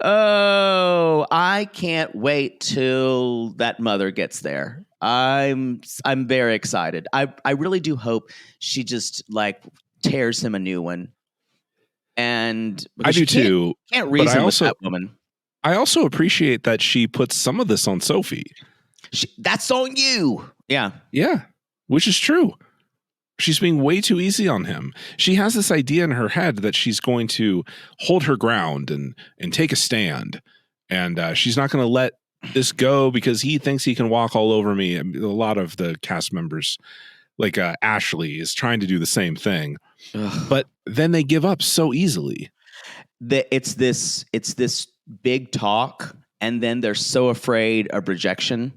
Oh, I can't wait till that mother gets there. I'm very excited. I really do hope she just like tears him a new one. And I do too. Can't reason with that woman. I also appreciate that she puts some of this on Sophie. That's on you. Yeah. Yeah, which is true. She's being way too easy on him. She has this idea in her head that she's going to hold her ground and take a stand. And she's not going to let this go because he thinks he can walk all over me. A lot of the cast members, like Ashley, is trying to do the same thing. Ugh. But then they give up so easily. It's this big talk, and then they're so afraid of rejection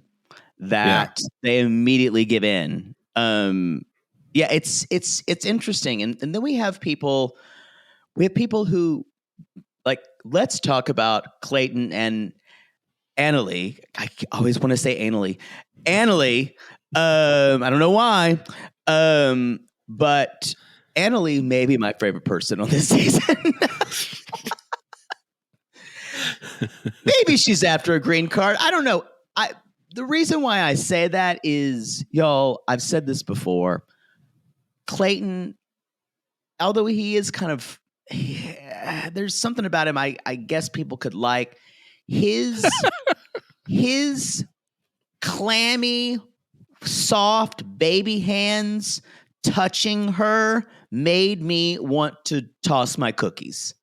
that they immediately give in. Yeah, it's interesting, and then we have people who like, let's talk about Clayton and Annalie. I always want to say Annalie. I don't know why, but Annalie may be my favorite person on this season. Maybe she's after a green card. I don't know. The reason why I say that is, y'all, I've said this before. Clayton, although he is kind of, there's something about him I guess people could like. His clammy, soft baby hands touching her made me want to toss my cookies.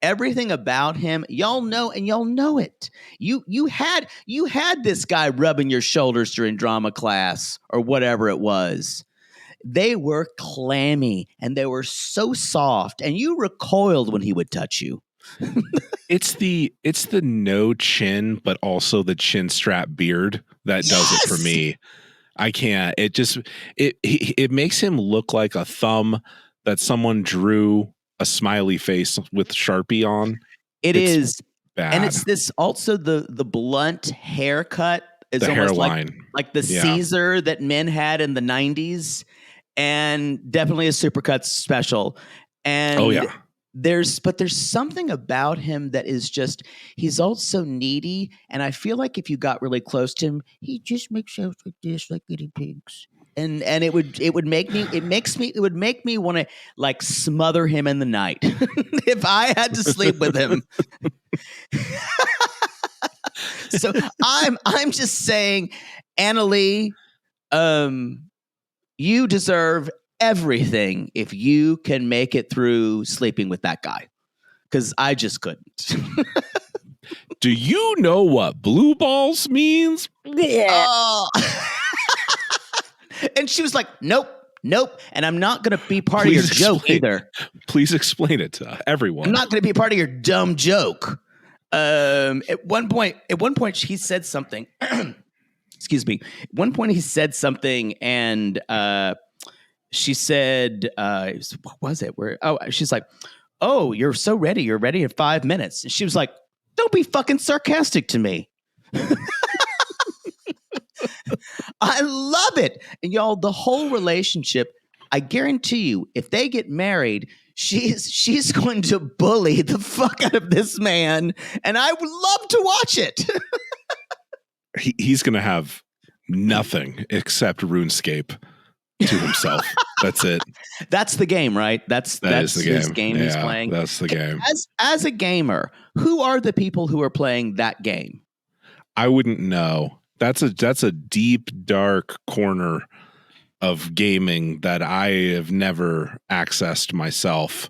Everything about him, y'all know, and y'all know it. You had this guy rubbing your shoulders during drama class or whatever it was. They were clammy and they were so soft, and you recoiled when he would touch you. It's the no chin, but also the chin strap beard that does it for me. I can't. It just it makes him look like a thumb that someone drew a smiley face with Sharpie on. It's is bad. And it's this also the blunt haircut is the almost hairline. like the Caesar that men had in the 90s, and definitely a Supercuts special. And there's something about him that is just, he's also needy, and I feel like if you got really close to him, he just makes sounds like this, like guinea pigs. And it would make me want to like smother him in the night if I had to sleep with him. So I'm just saying, Annalie, you deserve everything if you can make it through sleeping with that guy, because I just couldn't. Do you know what blue balls means? And she was like, nope. And I'm not going to be part of your joke either. Please explain it to everyone. I'm not going to be part of your dumb joke. At one point he said something. Excuse me. At one point he said something, and she said, what was it? She's like, oh, you're so ready. You're ready in 5 minutes. And she was like, don't be fucking sarcastic to me. I love it. And y'all, the whole relationship, I guarantee you, if they get married, she's going to bully the fuck out of this man, and I would love to watch it. He's going to have nothing except RuneScape to himself. That's it. That's the game, right? That's the his game he's playing. That's the game. As a gamer, who are the people who are playing that game? I wouldn't know. That's a deep, dark corner of gaming that I have never accessed myself.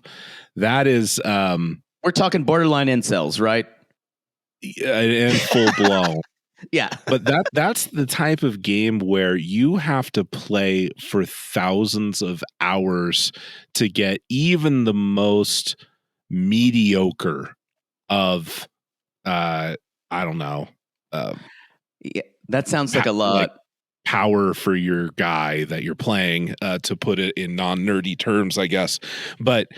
That is, we're talking borderline incels, right? And full blown. Yeah. But that's the type of game where you have to play for thousands of hours to get even the most mediocre of I don't know, Yeah, that sounds like a lot. Like power for your guy that you're playing, to put it in non-nerdy terms, I guess. But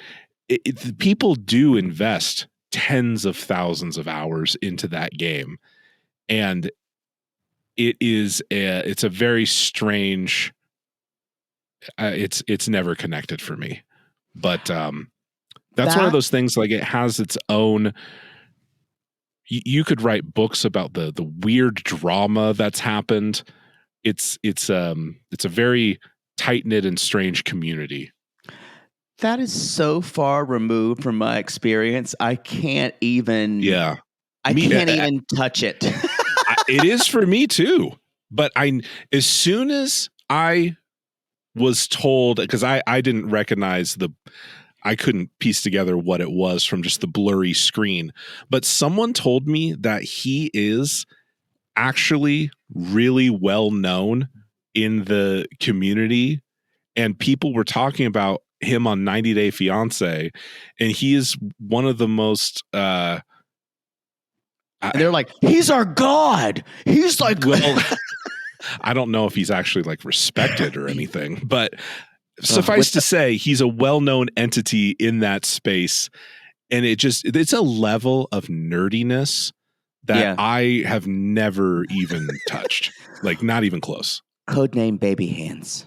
people do invest tens of thousands of hours into that game, and it's a very strange. It's never connected for me, but that's one of those things. Like, it has its own. You could write books about the weird drama that's happened. It's a very tight-knit and strange community. That is so far removed from my experience. I can't even. Yeah, I can't even touch it. It is for me too. But as soon as I was told, because I didn't recognize I couldn't piece together what it was from just the blurry screen, but someone told me that he is actually really well known in the community, and people were talking about him on 90 Day Fiance, and he is one of the most and they're like, he's our god. He's like, well, I don't know if he's actually like respected or anything, but suffice to say, he's a well-known entity in that space, and it's a level of nerdiness that I have never even touched, like not even close. Codename Baby Hands.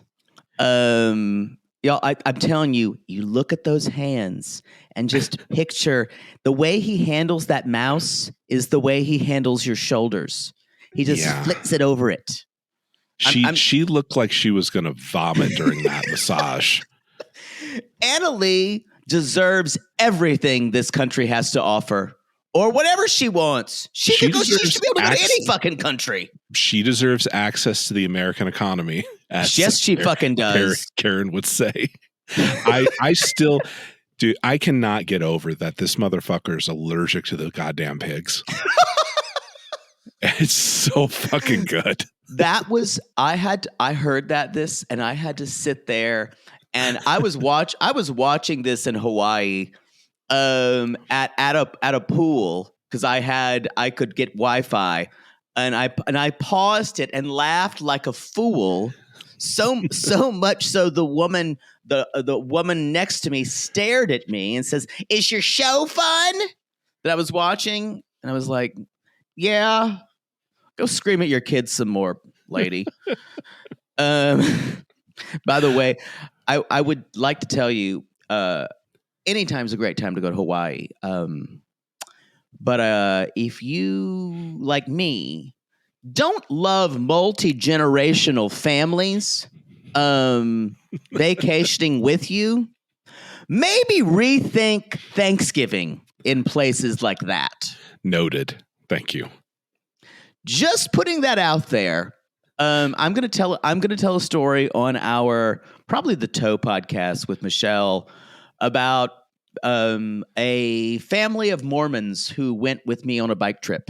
Y'all, I'm telling you, you look at those hands and just picture the way he handles that mouse is the way he handles your shoulders. He just flicks it over it. She looked like she was going to vomit during that massage. Annalee deserves everything this country has to offer, or whatever she wants. She should be able to go to any fucking country. She deserves access to the American economy. Yes, she fucking does. Karen would say. I still, dude, I cannot get over that this motherfucker is allergic to the goddamn pigs. It's so fucking good. I heard this and I had to sit there, and I was watching this in Hawaii at a pool, because I could get Wi-Fi, and I paused it and laughed like a fool, so much so the woman next to me stared at me and says, "Is your show fun?" That I was watching, and I was like, "Yeah, go scream at your kids some more, lady." By the way, I would like to tell you, anytime's a great time to go to Hawaii. But if you, like me, don't love multi-generational families vacationing with you, maybe rethink Thanksgiving in places like that. Noted. Thank you. Just putting that out there. I'm gonna tell a story on our probably the Toe podcast with Michelle about a family of Mormons who went with me on a bike trip.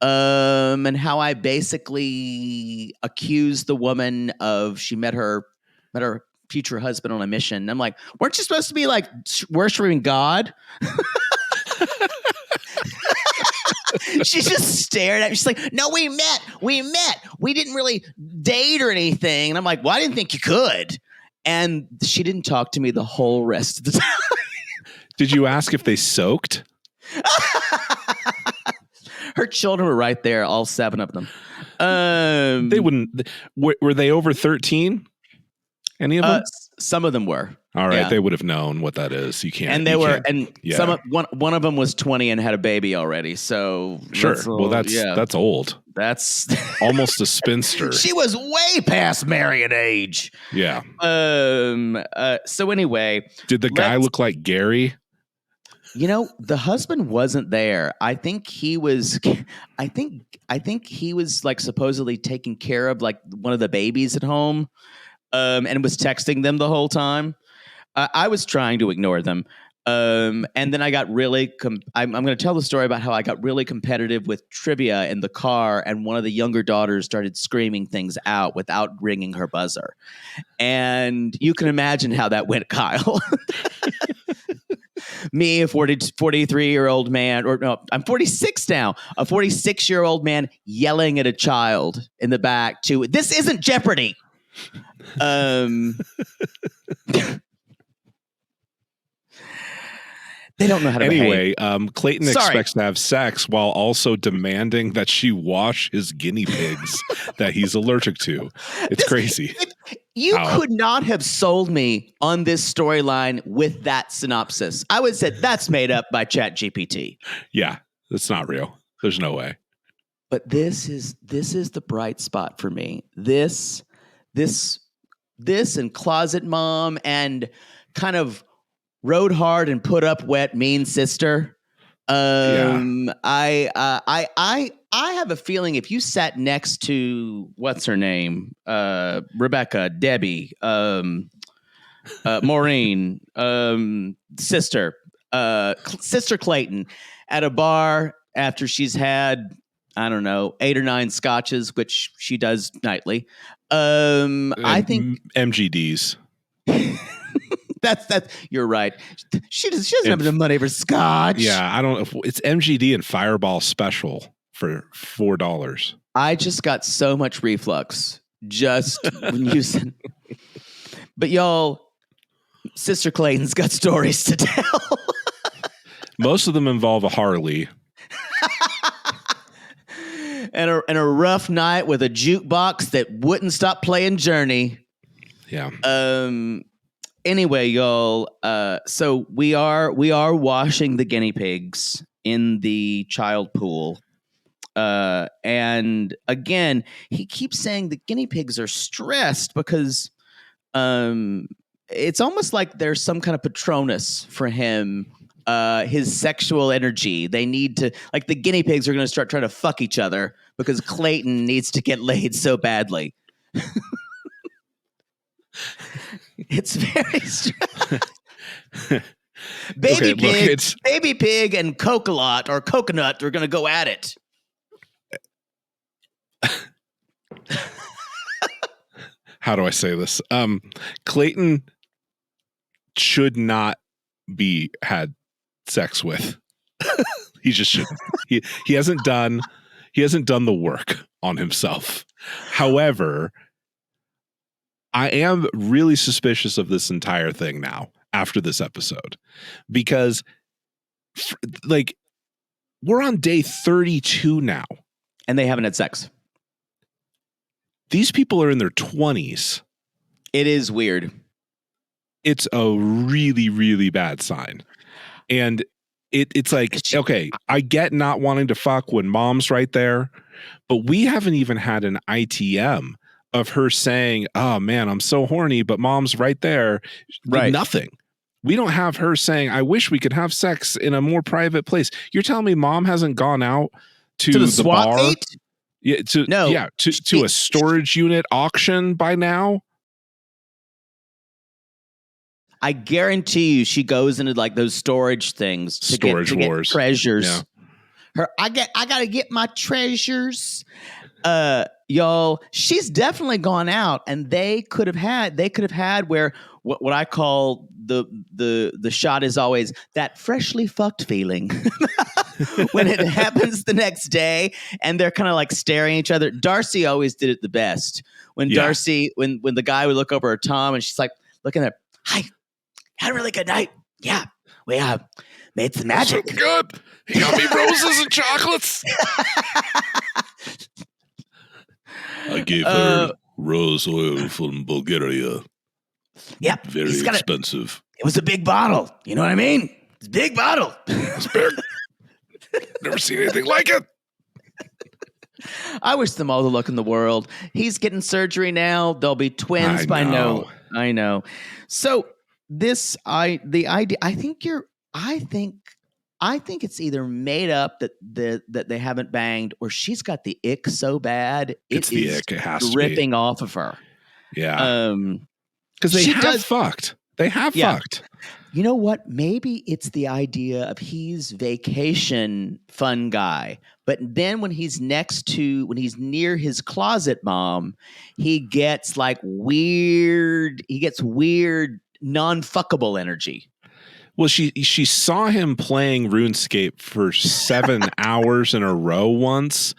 And how I basically accused the woman of she met her future husband on a mission. I'm like, weren't you supposed to be like worshiping God? She just stared at me. She's like, no, we met. We didn't really date or anything. And I'm like, well, I didn't think you could. And she didn't talk to me the whole rest of the time. Did you ask if they soaked? Her children were right there, all 7 of them. They wouldn't. Were they over 13? Any of them? Some of them were. All right, they would have known what that is. You can't. And they were, and one of them was 20 and had a baby already. So sure. Well, that's old. That's almost a spinster. She was way past marrying age. Yeah. So anyway, did the guy look like Gary? You know, the husband wasn't there. I think he was. I think he was like supposedly taking care of like one of the babies at home, and was texting them the whole time. I was trying to ignore them, and then I got really. I'm going to tell the story about how I got really competitive with trivia in the car, and one of the younger daughters started screaming things out without ringing her buzzer, and you can imagine how that went, Kyle. Me, a 43-year-old man, or no, I'm 46 now, a 46-year-old man yelling at a child in the back to, this isn't Jeopardy. They don't know how to behave. Clayton expects to have sex while also demanding that she wash his guinea pigs that he's allergic to. It's crazy. You could not have sold me on this storyline with that synopsis. I would have said that's made up by ChatGPT. Yeah, it's not real. There's no way. But this is the bright spot for me. This and Closet Mom and kind of rode hard and put up wet mean sister. I have a feeling if you sat next to what's her name, Rebecca, Debbie, Maureen, sister Clayton at a bar after she's had, I don't know, 8 or 9 scotches, which she does nightly. I think MGDs. That's you're right. She doesn't have enough money for scotch. Yeah, I don't. It's MGD and Fireball Special for $4. I just got so much reflux just when you said. But y'all, Sister Clayton's got stories to tell. Most of them involve a Harley. and a rough night with a jukebox that wouldn't stop playing Journey. Yeah. Anyway, y'all, so we are washing the guinea pigs in the child pool. And again, he keeps saying the guinea pigs are stressed because it's almost like there's some kind of Patronus for him, his sexual energy. They need to, like, the guinea pigs are going to start trying to fuck each other because Clayton needs to get laid so badly. It's very strange. Baby pig and coconut are going to go at it. How do I say this? Clayton should not be had sex with. He just shouldn't. He hasn't done the work on himself. However, I am really suspicious of this entire thing now after this episode because like we're on day 32 now and they haven't had sex. These people are in their 20s. It is weird. It's a really, really bad sign. And it's like, okay, I get not wanting to fuck when mom's right there, but we haven't even had an ITM of her saying, oh man, I'm so horny, but mom's right there. Right. Nothing. We don't have her saying, I wish we could have sex in a more private place. You're telling me mom hasn't gone out to the bar? Meet? Yeah, to a storage unit auction by now? I guarantee you she goes into like those storage things to get treasures. Yeah. I gotta get my treasures. Y'all, she's definitely gone out, and they could have had where what I call the shot is always that freshly fucked feeling when it happens the next day, and they're kind of like staring at each other. Darcy always did it the best when Darcy when the guy would look over at Tom, and she's like looking at, hi, had a really good night. Yeah, we made some magic. So good. He got me roses and chocolates. I gave her rose oil from Bulgaria. Yeah. Very expensive. It was a big bottle. You know what I mean? It's a big bottle. It's big. Never seen anything like it. I wish them all the luck in the world. He's getting surgery now. They'll be twins by no. I know. So the idea, I think it's either made up that they haven't banged, or she's got the ick so bad it's the ick. It has dripping to be off of her. Yeah, because they have fucked. They have fucked. You know what? Maybe it's the idea of he's vacation fun guy, but then when he's near his closet mom, he gets like weird. He gets weird non-fuckable energy. Well, she saw him playing RuneScape for 7 hours in a row once,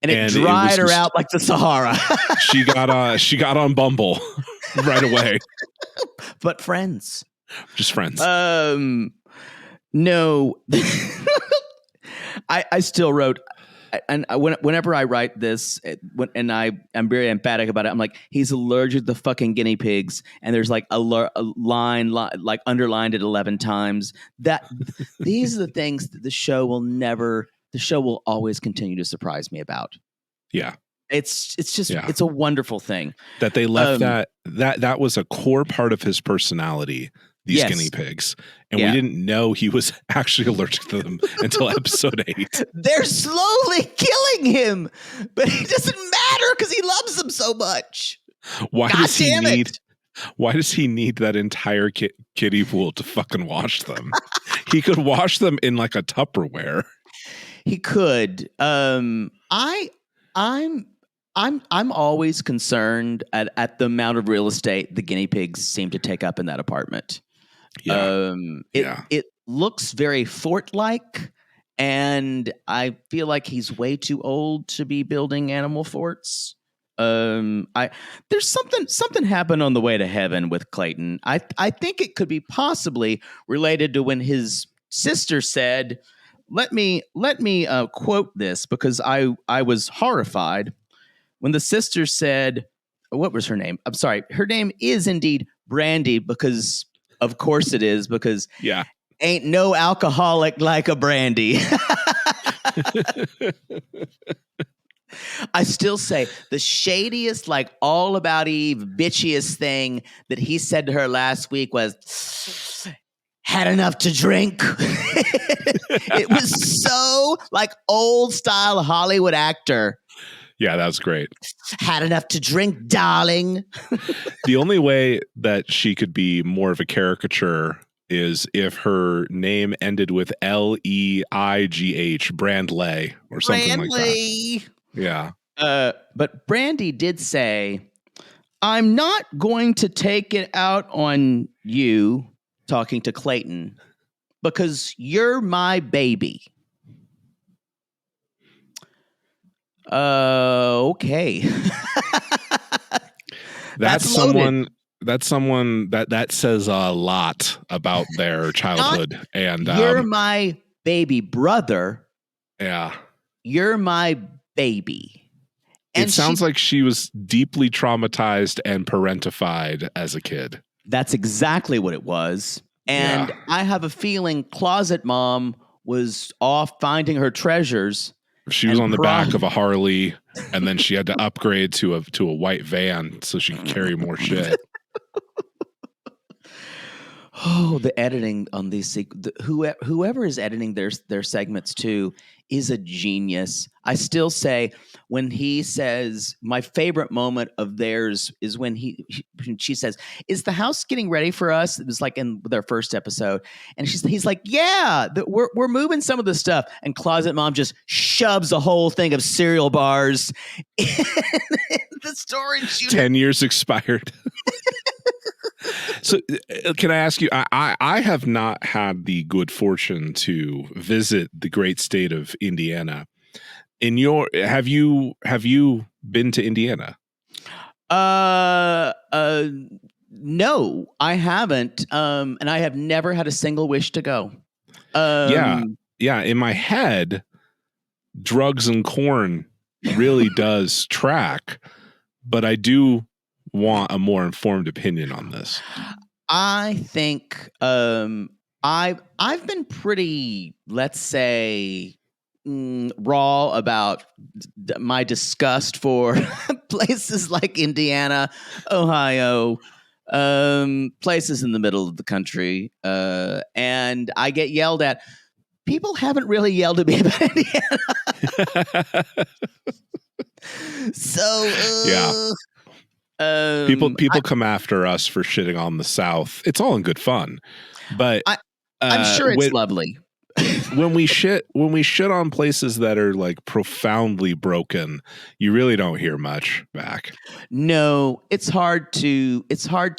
and it dried her out like the Sahara. she got on Bumble right away. But friends. Just friends. No. I still wrote, and whenever I write this, and I'm very emphatic about it, I'm like, he's allergic to fucking guinea pigs, and there's like a line like underlined it 11 times. That these are the things that the show will always continue to surprise me about. Yeah. It's just it's a wonderful thing that they left that was a core part of his personality. These guinea pigs, and we didn't know he was actually allergic to them until episode 8. They're slowly killing him, but it doesn't matter because he loves them so much. Why does he need that entire kiddie pool to fucking wash them? He could wash them in like a Tupperware. He could. I'm always concerned at the amount of real estate the guinea pigs seem to take up in that apartment. Yeah. It looks very fort-like, and I feel like he's way too old to be building animal forts. There's something happened on the way to heaven with Clayton. I think it could be possibly related to when his sister said, let me quote this because I was horrified when the sister said, what was her name? I'm sorry. Her name is indeed Brandy because of course it is, because ain't no alcoholic like a brandy. I still say the shadiest, like all about Eve, bitchiest thing that he said to her last week was, had enough to drink. It was so like old style Hollywood actor. Yeah, that was great. Had enough to drink, darling. The only way that she could be more of a caricature is if her name ended with Leigh, Brandley, or something like that. Yeah. But Brandy did say, I'm not going to take it out on you, talking to Clayton, because you're my baby. Okay. That's someone that says a lot about their childhood. And you're my baby brother. Yeah. You're my baby. And it sounds like she was deeply traumatized and parentified as a kid. That's exactly what it was. And I have a feeling Closet Mom was off finding her treasures. She was on the back of a Harley, and then she had to upgrade to a white van so she could carry more shit. Oh, the editing on these whoever is editing their segments too is a genius. I still say when he says, my favorite moment of theirs is when she says, "Is the house getting ready for us?" It was like in their first episode, and he's like, "Yeah, we're moving some of the stuff." And Closet Mom just shoves a whole thing of cereal bars in the storage unit. 10 years expired. So can I ask you, I have not had the good fortune to visit the great state of Indiana. Have you been to Indiana? No, I haven't. And I have never had a single wish to go. Yeah. In my head, drugs and corn really does track, but I do want a more informed opinion on this. I think I've been pretty, let's say, raw about my disgust for places like Indiana, Ohio, places in the middle of the country, and I get yelled at. People haven't really yelled at me about Indiana. So people come after us for shitting on the South. It's all in good fun, but I'm sure it's lovely. when we shit on places that are like profoundly broken, you really don't hear much back. No, it's hard to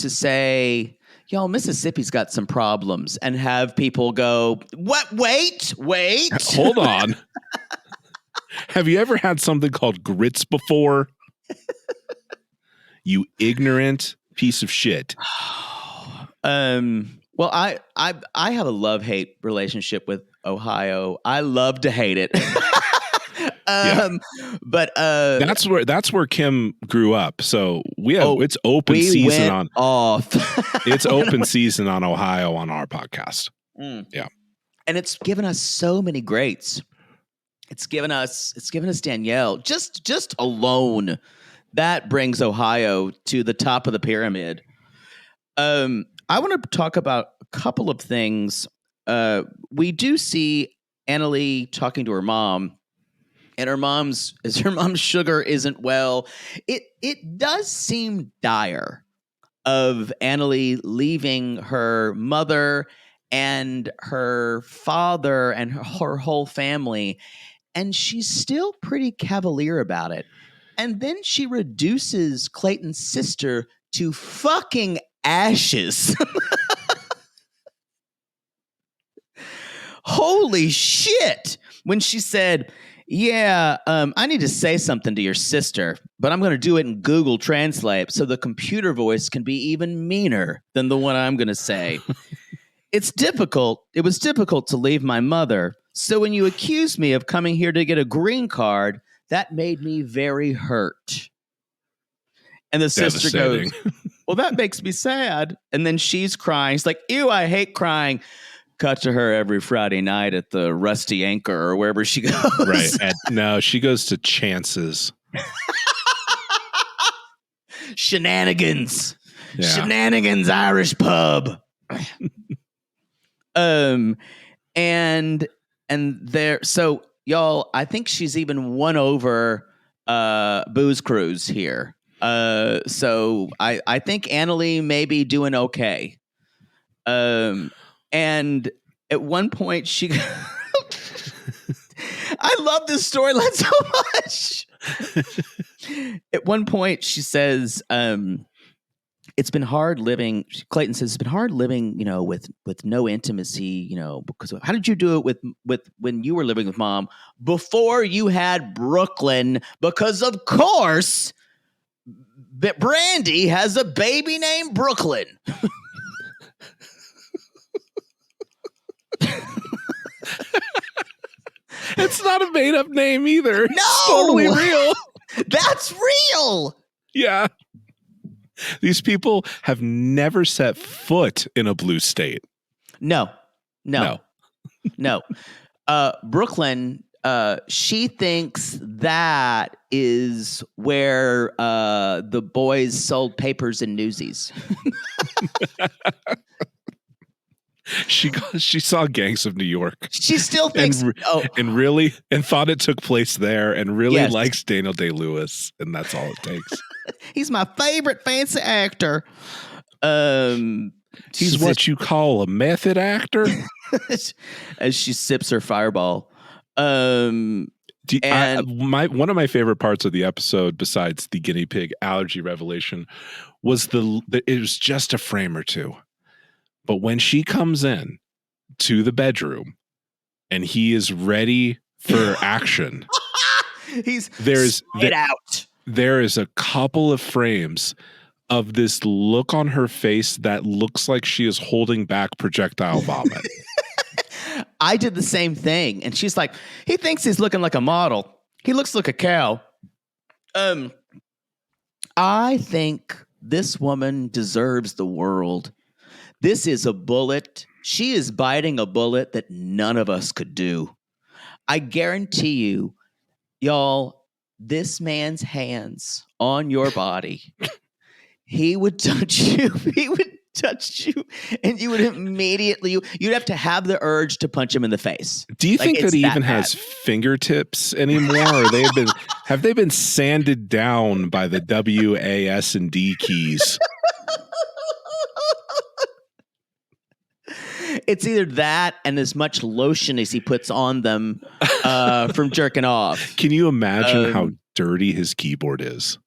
say. Y'all, Mississippi's got some problems and have people go, what? Wait. Hold on. Have you ever had something called grits before? You ignorant piece of shit. Well, I have a love-hate relationship with Ohio. I love to hate it. But that's where Kim grew up. So it's open season on off. It's open season on Ohio on our podcast. Yeah. And it's given us so many greats. It's given us Danielle. Just alone, that brings Ohio to the top of the pyramid. I want to talk about a couple of things. We do see Annalee talking to her mom, and her mom's sugar isn't well. It does seem dire of Annalee leaving her mother and her father and her whole family, and she's still pretty cavalier about it. And then she reduces Clayton's sister to fucking ashes. Holy shit. When she said, yeah, I need to say something to your sister, but I'm going to do it in Google Translate so the computer voice can be even meaner than the one I'm going to say. It was difficult to leave my mother. So when you accused me of coming here to get a green card, that made me very hurt. And the sister goes, well, that makes me sad. And then she's crying. She's like, ew, I hate crying. Cut to her every Friday night at the Rusty Anchor or wherever she goes. Right. No, she goes to Chance's. Shenanigans. Yeah. Shenanigans Irish pub. And there, so y'all, I think she's even won over Booze Cruise here. So I think Annalee may be doing okay. And at one point she I love this storyline so much. At one point she says, it's been hard living. Clayton says it's been hard living, with no intimacy, because how did you do it with when you were living with mom before you had Brooklyn? Because of course, Brandy has a baby named Brooklyn. It's not a made up name either. No, it's totally real. That's real. Yeah. These people have never set foot in a blue state. No. Brooklyn, she thinks that is where the boys sold papers and Newsies. She saw Gangs of New York. She still thinks and thought it took place there and really likes Daniel Day-Lewis, and that's all it takes. He's my favorite fancy actor. He's what you call a method actor. As she sips her Fireball. One of my favorite parts of the episode, besides the guinea pig allergy revelation, was it was just a frame or two. But when she comes in to the bedroom and he is ready for action, there is a couple of frames of this look on her face that looks like she is holding back projectile vomit. I did the same thing. And she's like, he thinks he's looking like a model. He looks like a cow. I think this woman deserves the world. This is a bullet. She is biting a bullet that none of us could do. I guarantee you, y'all, this man's hands on your body, he would touch you. He would touch you, and you would immediately, you'd have to have the urge to punch him in the face. Do you think that he even has fingertips anymore? Or have they been sanded down by the W, A, S, and D keys? It's either that and as much lotion as he puts on them from jerking off. Can you imagine how dirty his keyboard is?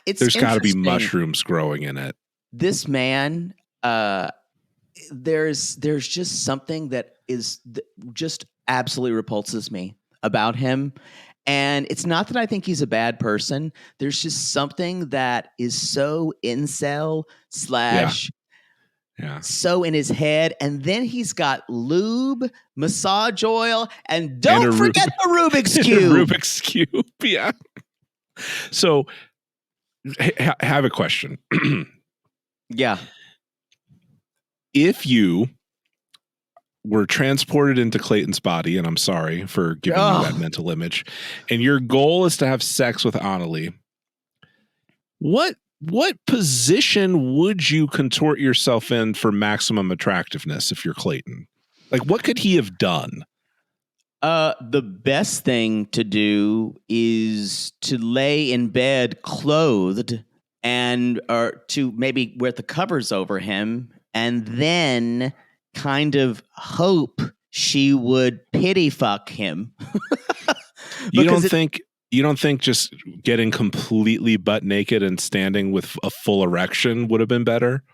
it's There's got to be interesting. mushrooms growing in it. This man, there's just something that is just absolutely repulses me about him. And it's not that I think he's a bad person. There's just something that is so incel slash Yeah. so in his head. And then he's got lube, massage oil, and And don't a forget the Rubik's And a Cube. Rubik's Cube. Yeah. So I have a question. Yeah. If you were transported into Clayton's body, and I'm sorry for giving you that mental image, and your goal is to have sex with Annalie, what position would you contort yourself in for maximum attractiveness if you're Clayton? Like, what could he have done? The best thing to do is to lay in bed clothed or to maybe wear the covers over him and then kind of hope she would pity fuck him. You don't think just getting completely butt naked and standing with a full erection would have been better?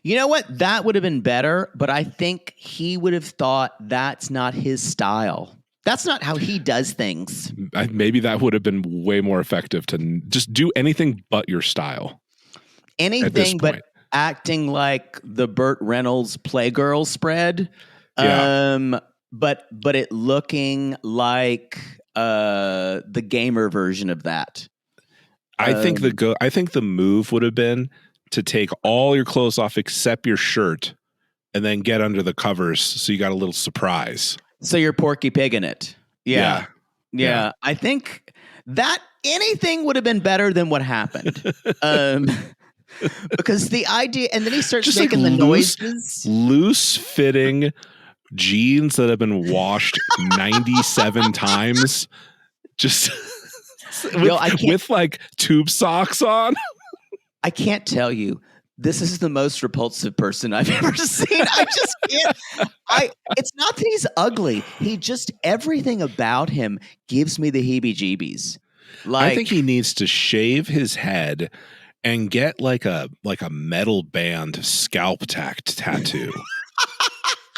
You know what? That would have been better, but I think he would have thought that's not his style. That's not how he does things. Maybe that would have been way more effective to just do anything but your style. Anything but acting like the Burt Reynolds Playgirl spread. Yeah. But it looking like the gamer version of that. I think the move would have been to take all your clothes off except your shirt and then get under the covers so you got a little surprise. So you're Porky Pig in it. Yeah. I think that anything would have been better than what happened. Because the idea, and then he starts just making like the noises. Loose fitting jeans that have been washed 97 times. Just with like tube socks on. I can't tell you. This is the most repulsive person I've ever seen. I just can't. It's not that he's ugly. He just, everything about him gives me the heebie-jeebies. I think he needs to shave his head and get like a metal band scalp tattoo.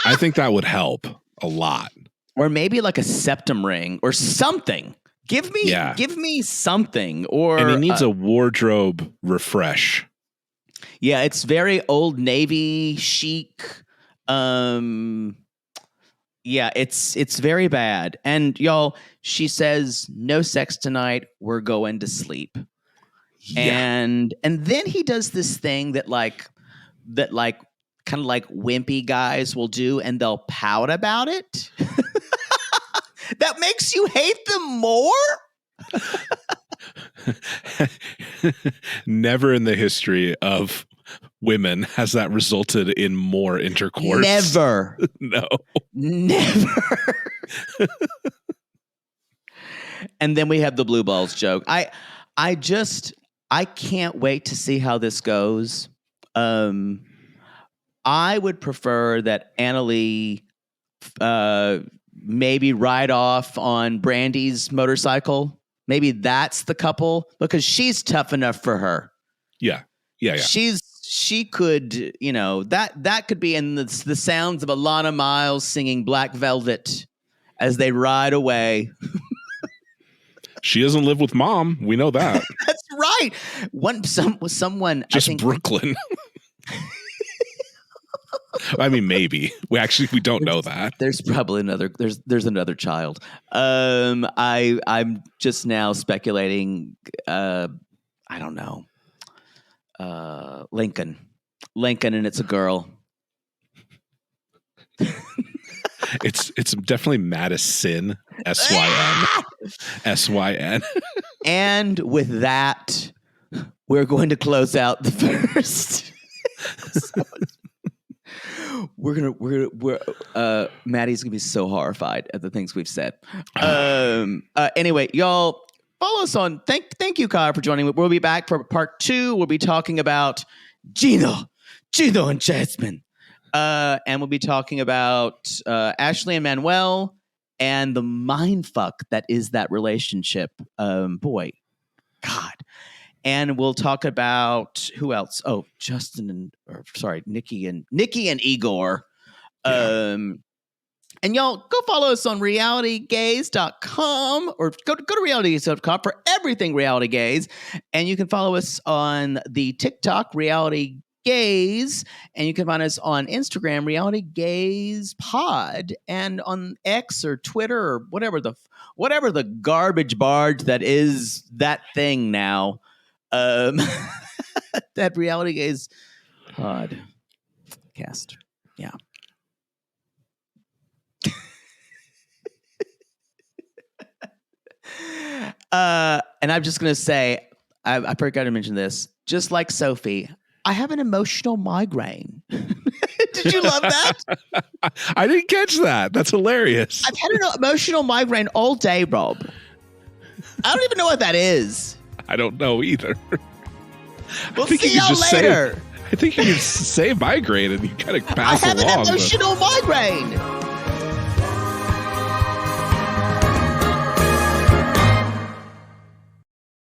I think that would help a lot. Or maybe like a septum ring or something. Give me something. And he needs a wardrobe refresh. Yeah, it's very Old Navy chic. Yeah, it's very bad. And y'all, she says, no sex tonight. We're going to sleep. Yeah. And then he does this thing that kind of like wimpy guys will do, and they'll pout about it. That makes you hate them more? Never in the history of women has that resulted in more intercourse. Never. No. Never. And then we have the blue balls joke. I can't wait to see how this goes. I would prefer that Annalie maybe ride off on Brandy's motorcycle. Maybe that's the couple, because she's tough enough for her. Yeah. She could, that could be in the sounds of Alana Miles singing Black Velvet as they ride away. She doesn't live with mom. We know that. That's right. Someone just I think, Brooklyn. I mean, maybe we don't know that. There's probably there's another child. I'm just now speculating. I don't know. Lincoln, and it's a girl. It's definitely Madison, SYN. And with that, we're going to close out the first. Maddie's gonna be so horrified at the things we've said. Anyway, y'all follow us on. Thank you, Kyle, for joining. We'll be back for part 2. We'll be talking about Gino and Jasmine, and we'll be talking about Ashley and Manuel and the mindfuck that is that relationship. Boy, God. And we'll talk about who else? Oh, Nikki and Igor. Yeah. And y'all go follow us on realitygaze.com or go to realitygaze.com for everything Reality Gaze. And you can follow us on the TikTok Reality Gaze, and you can find us on Instagram Reality Gaze Pod, and on X or Twitter or whatever the garbage barge that is that thing now. That Reality Gaze podcast. Yeah. And I'm just going to say, I forgot to mention this. Just like Sophie, I have an emotional migraine. Did you love that? I didn't catch that. That's hilarious. I've had an emotional migraine all day, Rob. I don't even know what that is. I don't know either. We'll see y'all later. I think you can say migraine and you kind of pass I have along. an emotional migraine.